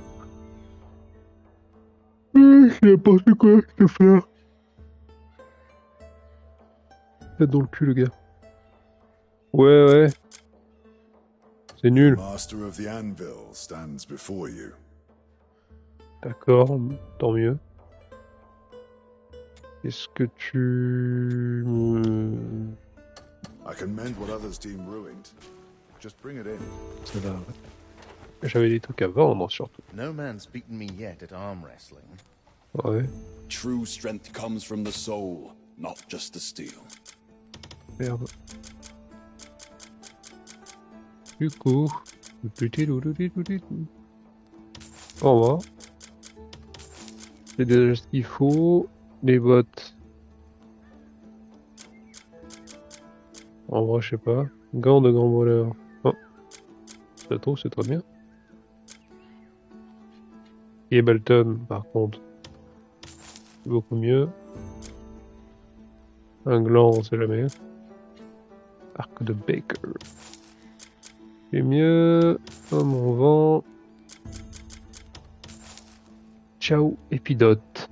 C'est n'importe quoi, ce fleur. Tête dans le cul, le gars. Ouais, ouais. C'est nul. Master of the Anvil stands before you. D'accord, tant mieux. Est-ce que tu... I can mend what others deem ruined. Just bring it in. Ça va. J'avais des trucs à vendre, surtout. No man's beaten me yet at arm wrestling. Ouais, True strength comes from the soul, not just the steel. merde. Du coup... On va. J'ai déjà ce qu'il faut. Les bottes. En vrai, je sais pas. Gants de grand voleur. Oh. Ça trouve, c'est très bien. Et Ableton, par contre. C'est beaucoup mieux. Un gland, on sait jamais. Arc de Baker. C'est mieux. Homme en vent. Ciao, épidote.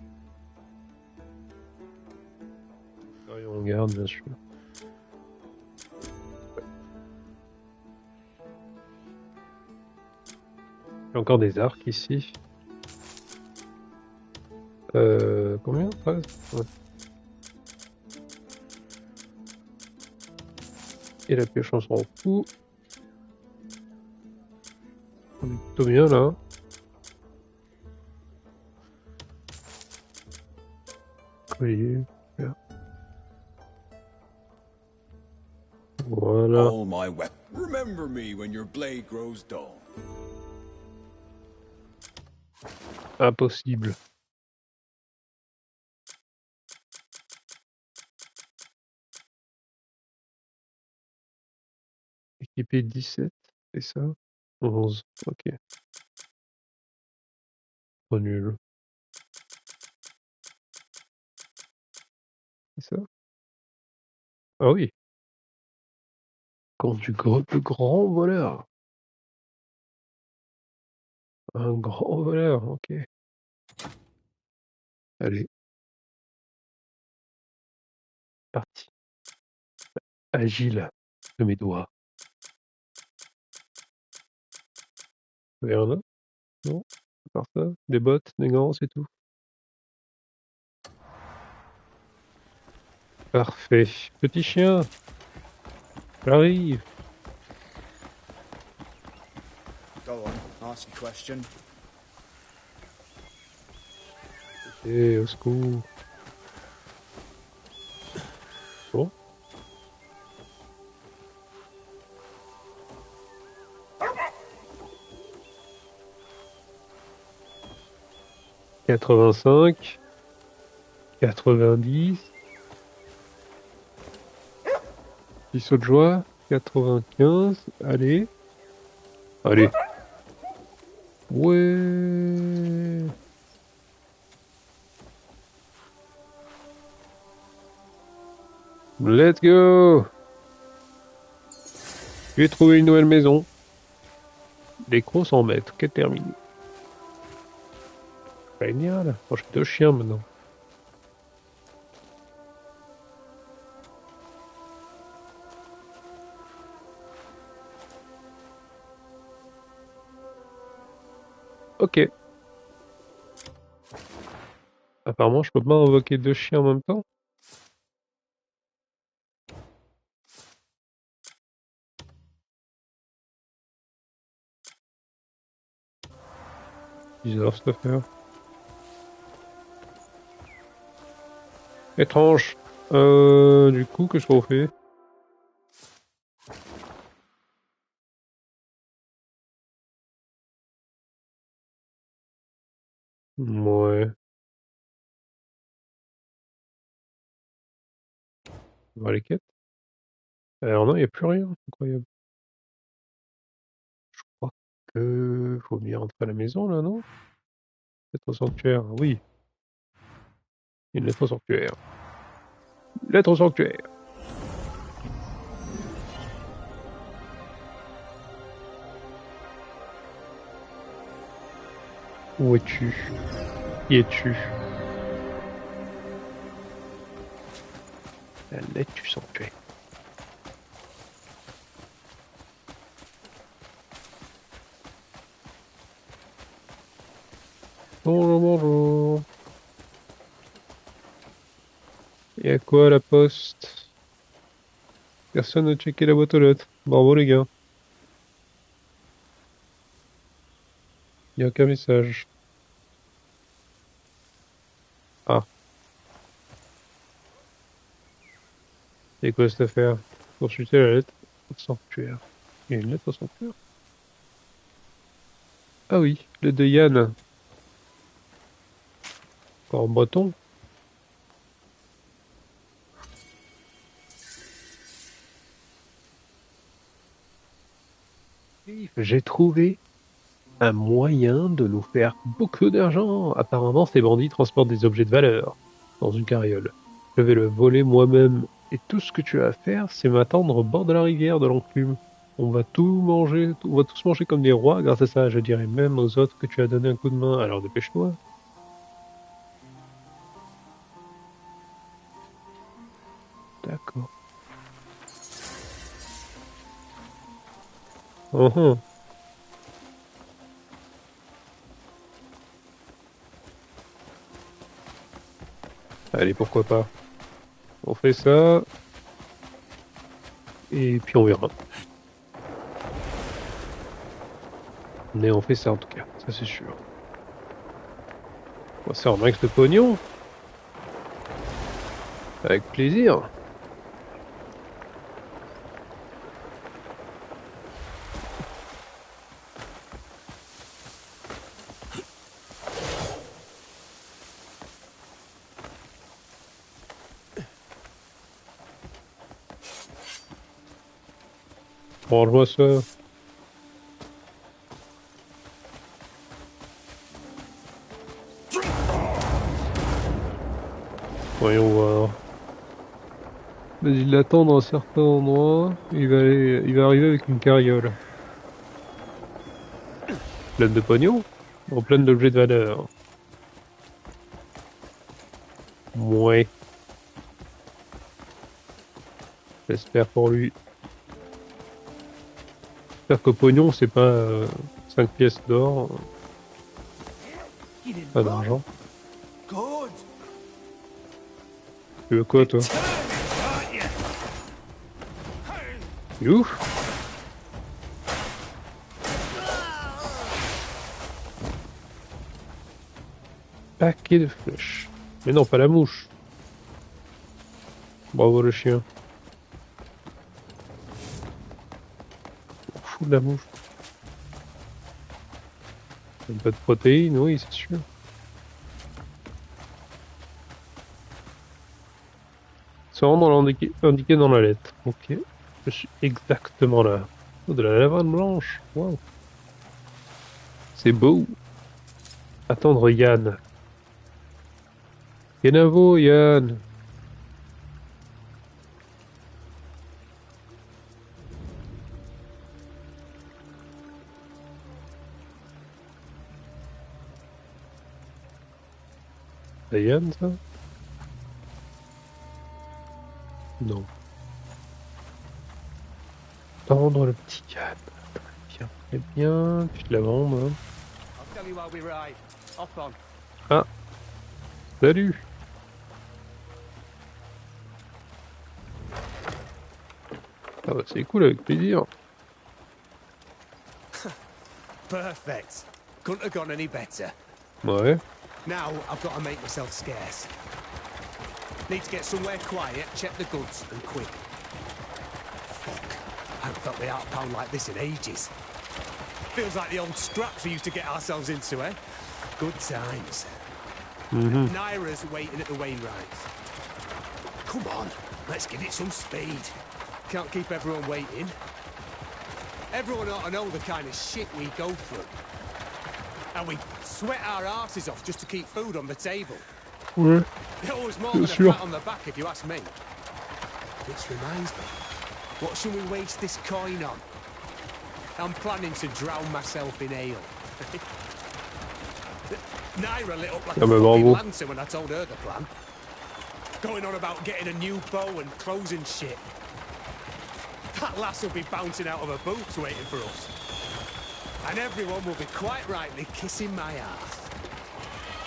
Et on garde, bien sûr. J'ai encore des arcs ici. Combien? 13? Ouais. Et la pioche, on s'en fout. On est plutôt bien là. Collier. Bien. Voilà. All my weapons. Remember me when your blade grows dull. Impossible. Équipé 17, c'est ça? 11, ok. Trop nul. C'est ça? Ah oui. Quand du grand voleur. Un grand voleur, ok. Allez, parti. Agile de mes doigts. Rien là? Non? À part ça? Des bottes, des gants, c'est tout. Parfait. Petit chien, j'arrive. Go on, ask a question. Et au secours. Bon. « 85, 90, petit saut de joie, 95, allez, allez, ouais, let's go, j'ai trouvé une nouvelle maison, les crocs 100 mètres, qu'est terminé. Génial, oh, j'ai 2 chiens maintenant. Ok. Apparemment, je peux pas invoquer 2 chiens en même temps. Bizarre cette affaire. Étrange. Du coup, qu'est-ce qu'on fait? Ouais. On va les quêtes. Alors non, il n'y a plus rien. Incroyable. Je crois que faut bien rentrer à la maison là, non? Lettre au sanctuaire, oui. Une lettre au sanctuaire. Lettre au sanctuaire. Où es-tu? Qui es-tu? La lettre du sanctuaire. Bonjour, bonjour. Et à quoi la poste? Personne n'a checké la boîte aux lettres. Bravo les gars. Il n'y a aucun message. Ah. C'est quoi cette affaire? Consultez la lettre au sanctuaire. Il y a une lettre au sanctuaire? Ah oui, le de Yann. Encore en breton. J'ai trouvé un moyen de nous faire beaucoup d'argent. Apparemment, ces bandits transportent des objets de valeur dans une carriole. Je vais le voler moi-même. Et tout ce que tu as à faire, c'est m'attendre au bord de la rivière de l'enclume. On va tout manger, on va tous manger comme des rois grâce à ça. Je dirais même aux autres que tu as donné un coup de main. Alors dépêche-toi. D'accord. Uhum. Allez, pourquoi pas. On fait ça. Et puis on verra. Mais on fait ça en tout cas, ça c'est sûr. On va se faire un max de pognon. Avec plaisir. Range-moi ça. Voyons voir. Vas-y, l'attend dans un certain endroit. Il va arriver avec une carriole. Pleine de pognon? En pleine d'objets de valeur. Ouais. J'espère pour lui. J'espère qu'au pognon, c'est pas 5 pièces d'or. Pas d'argent. Tu veux quoi, toi? Ouf! Paquet de flèches. Mais non, pas la mouche. Bravo le chien. On fout de la mouche. Un peu de protéines, oui, c'est sûr. C'est vraiment indiqué dans la lettre. Ok. Je suis exactement là. Oh, de la lavande blanche. Wow. C'est beau. Attendre Yann. Kenavo, Yann. C'est Yann, ça? Non. Tendre le petit Yann. Très bien, très bien. Puis de la lavande, hein. Ah. Salut. Ah bah c'est cool, avec plaisir. Perfect. Couldn't have gone any better. Ouais. Now I've got to make myself scarce. Need to get somewhere quiet, check the goods, and quick. Fuck. I haven't felt the heart pound like this in ages. Feels like the old scraps we used to get ourselves into, eh? Good times. Naira's waiting at the Wainwrights. Come on, let's give it some speed. Can't keep everyone waiting. Everyone ought to know the kind of shit we go through. And we sweat our asses off just to keep food on the table. Ouais. It always more than a pat on the back, if you ask me. Which reminds me, what should we waste this coin on? I'm planning to drown myself in ale. Naira lit up like a fucking lancer when I told her the plan. Going on about getting a new bow and clothes and shit. That lass will be bouncing out of her boots waiting for us. And everyone will be quite rightly kissing my ass.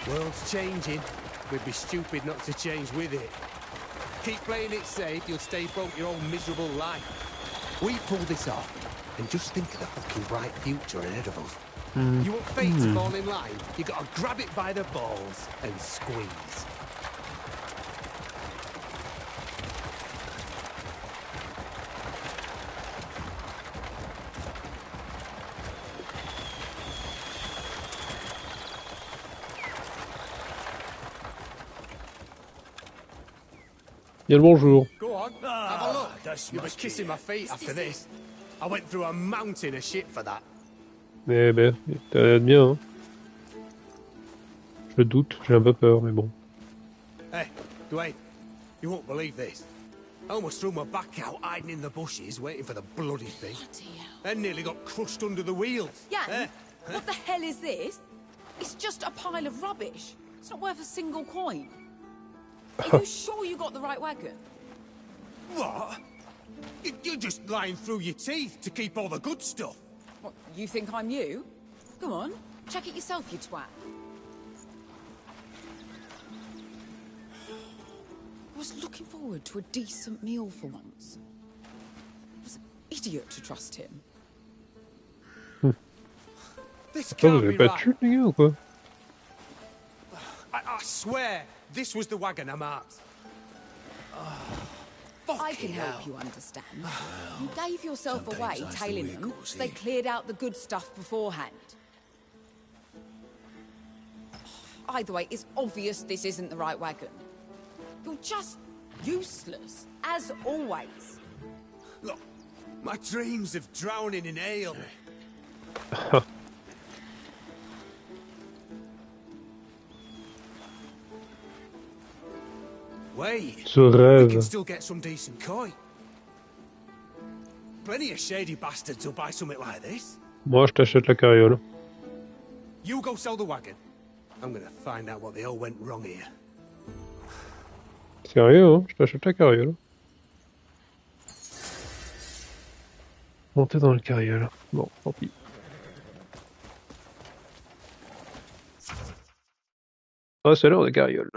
World's changing. We'd be stupid not to change with it. Keep playing it safe, you'll stay broke your own miserable life. We pull this off, and just think of the fucking bright future ahead of us. You want fate to fall in line, you gotta grab it by the balls and squeeze. Bien le bonjour. Go on, have a look. You'll be kissing my feet after this. I went through a mountain of shit for that. Eh ben, t'as l'air bien, hein. Je doute, j'ai un peu peur, mais bon. Hey, Dwayne, you won't believe this. I almost threw my back out hiding in the bushes waiting for the bloody thing. And nearly got crushed under the wheels. Yeah, what the hell is this? It's just a pile of rubbish. It's not worth a single coin. Are you sure you got the right wagon? What? You're just lying through your teeth to keep all the good stuff. What, you think I'm you? Come on, check it yourself, you twat. I was looking forward to a decent meal for once. I was an idiot to trust him. This Attends, vous can't avez be pas de right. chute, les gars, ou quoi? I swear, this was the wagon I marked. I can help you understand. You gave yourself away tailing them, so they cleared out the good stuff beforehand. Either way, it's obvious this isn't the right wagon. You're just useless, as always. Look, my dreams of drowning in ale. Wait, Ce we rêve. can still get some decent coin. Plenty of shady bastards will buy something like this. Moi, je t'achète la carriole. You go sell the wagon. I'm gonna find out what the hell went wrong here. Sérieux, hein? Je t'achète la carriole. Monter dans le carriole. Bon, tant pis. Ah, c'est l'heure des carrioles.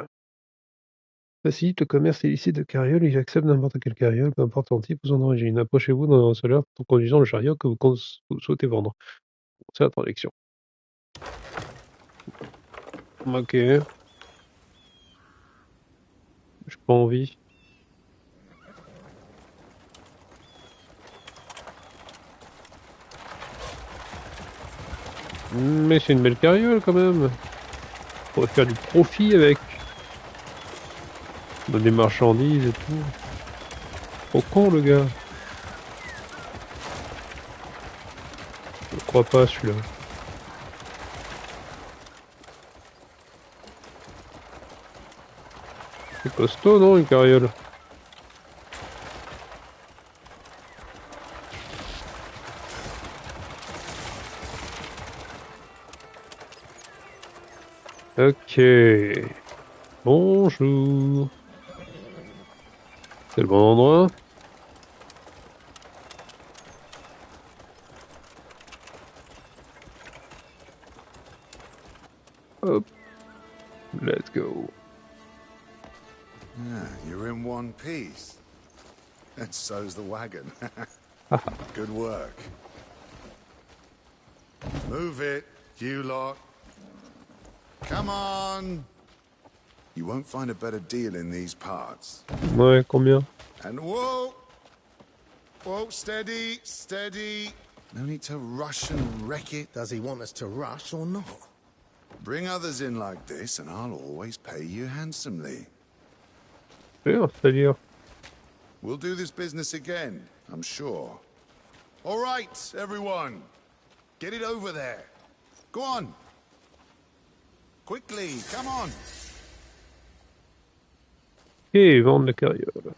Facilite le commerce illicite de carrioles et j'accepte n'importe quelle carriole, peu importe son type ou son origine. Approchez-vous dans un seul heure en conduisant le chariot que vous souhaitez vendre. C'est la transaction. Ok. J'ai pas envie. Mais c'est une belle carriole quand même. On pourrait faire du profit avec. Dans des marchandises et tout. Trop con le gars. Je crois pas celui-là. C'est costaud non une carriole? Ok. Bonjour. C'est le bon endroit? Hop. Let's go. Ah, you're in one piece. And so's the wagon. Good work. Move it, you lot. Come on. You won't find a better deal in these parts. Ouais, combien? And whoa! Whoa, steady, steady. No need to rush and wreck it. Does he want us to rush or not? Bring others in like this and I'll always pay you handsomely. faire, c'est-à-dire. We'll do this business again, I'm sure. All right, everyone. Get it over there. Go on. Quickly, come on. Et vendre la carriole.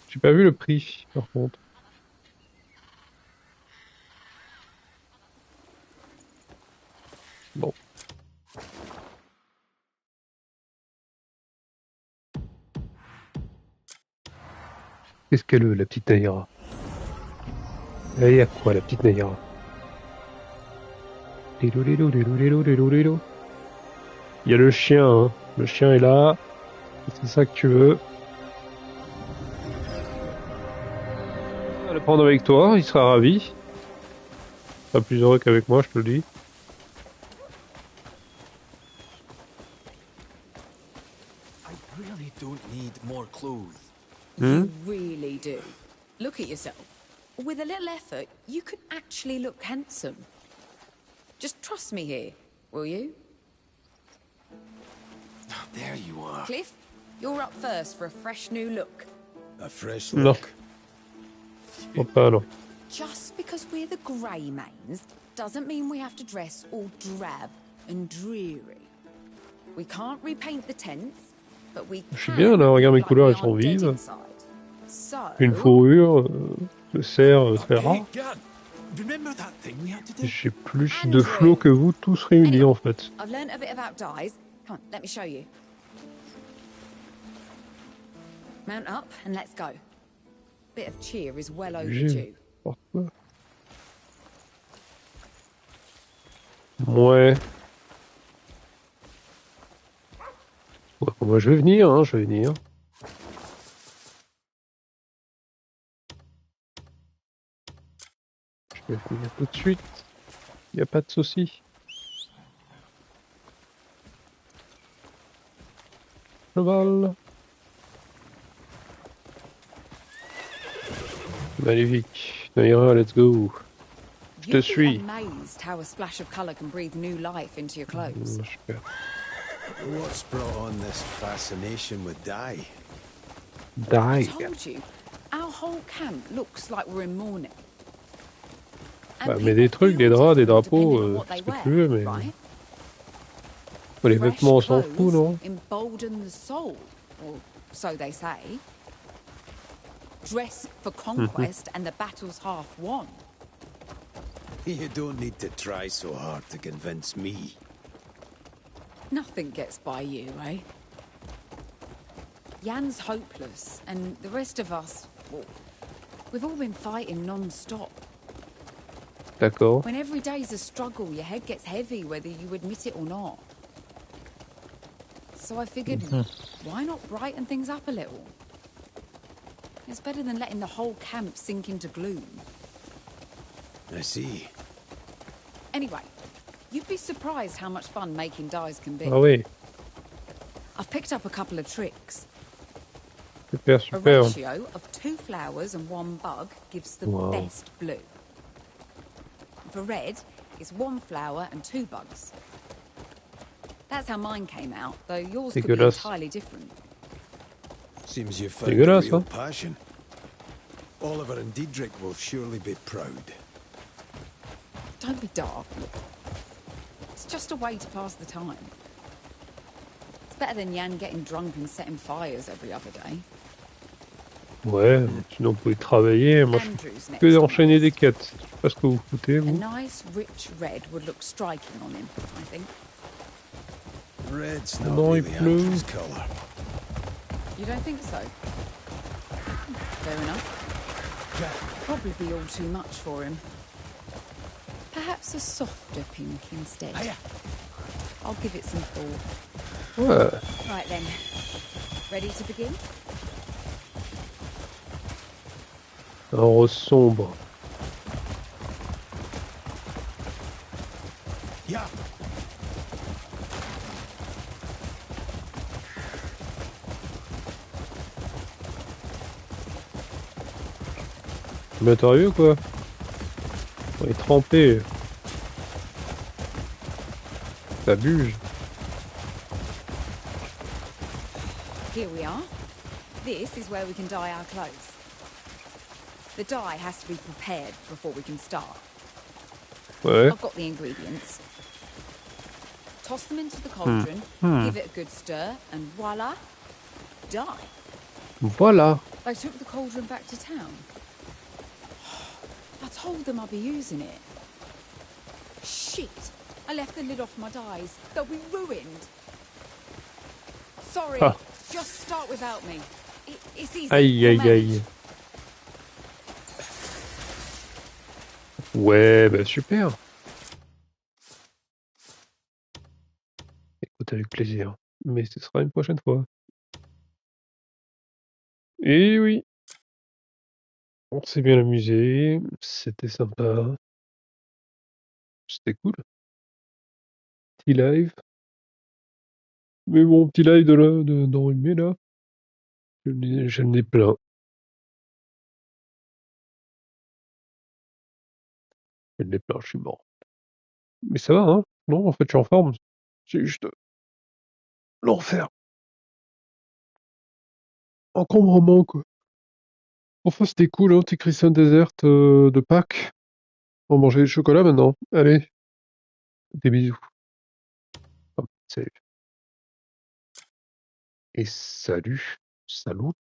J'ai pas vu le prix, par contre. Bon. Qu'est-ce qu'elle veut, la petite Naïra? Elle y a quoi, la petite Naïra? Il y a le chien, hein. Le chien est là. C'est ça que tu veux. On va le prendre avec toi, il sera ravi. Il sera plus heureux qu'avec moi, je te le dis. I really don't need more clothes. You really do. Look at yourself. With a little effort, you could actually look handsome. Just trust me here, will you? There you are. Cliff, you're up first for a fresh new look. A fresh Non. look. Oh, pas non. Just because we're the Greymanes doesn't mean we have to dress all drab and dreary. We can't repaint the tents, but we Je suis bien là, regarde mes couleurs, elles sont vives. Une fourrure, de cerf très rare. Remember that thing we had to do? J'ai plus de flots que vous tous réunis en fait. I've learned a bit about dyes. Come on, let me show you. Mount up and let's go. Bit of cheer is well overdue. Ouais. Ouais, moi je vais venir, hein, je vais venir. Je vais venir tout de suite. Y a pas de souci. Cheval. Magnifique. Naïra, let's go. Je te suis. You'd be amazed how a splash of colour can breathe new life into your clothes. What's brought on this fascination with dye? I Dye. told you, our whole camp looks like we're in mourning. Bah, mais des trucs, des draps, des drapeaux, ce que tu veux, mais... Les vêtements, on s'en fout, non? Embolden the soul, or so they say. Dress for conquest and the battle's half won. You don't need to try so hard to convince me. Nothing gets by you, eh? Jan's hopeless, and the rest of us, well, we've all been fighting non-stop. D'accord. When every day's a struggle, your head gets heavy whether you admit it or not. So I figured, why not brighten things up a little? It's better than letting the whole camp sink into gloom. I see. Anyway, you'd be surprised how much fun making dyes can be. Ah oui. I've picked up a couple of tricks. Super, A super. ratio of 2 flowers and 1 bug gives the best blue. For red, it's 1 flower and 2 bugs. That's how mine came out, though yours could be entirely different. Seems you've found a real passion. Oliver and Diedrich will surely be proud. Don't be daft. It's just a way to pass the time. It's better than Jan getting drunk and setting fires every other day. Ouais, sinon vous pouvez travailler, moi je fais que d'enchaîner des quêtes. Je sais pas ce que vous foutez, A vous. nice, rich red would look striking on him, I think. Red's not Non, il really pleut. Andrew's colour. You don't think so? Fair enough. Probably be all too much for him. Perhaps a softer pink instead. I'll give it some thought. Ouais. Right then. Ready to begin? Un rose sombre. Yeah. Mais t'as vu quoi? On est trempé. Ça bouge. Here we are. This is where we can dye our clothes. The dye has to be prepared before we can start. Ouais. I've got the ingredients. Toss them into the cauldron, give it a good stir, and voila, dye. Voilà. I took the cauldron back to town. I told them I'd be using it. Shit! I left the lid off my dyes. They'll be ruined. Sorry, just start without me. It's easy. Aïe, aïe, aïe. Ouais, bah super. Écoute, avec plaisir. Mais ce sera une prochaine fois. Et oui. On s'est bien amusé. C'était sympa. C'était cool. Petit live. Mais bon, petit live d'enrhumé là. Je n'ai plein. Je n'ai plein, je suis mort. Mais ça va, hein? Non, en fait, je suis en forme. C'est juste l'enfer. Encombrement, quoi. Enfin, c'était cool, hein, petit Christian Desert de Pâques. On va manger du chocolat maintenant. Allez, des bisous. Oh, salut. Et salut. Salut.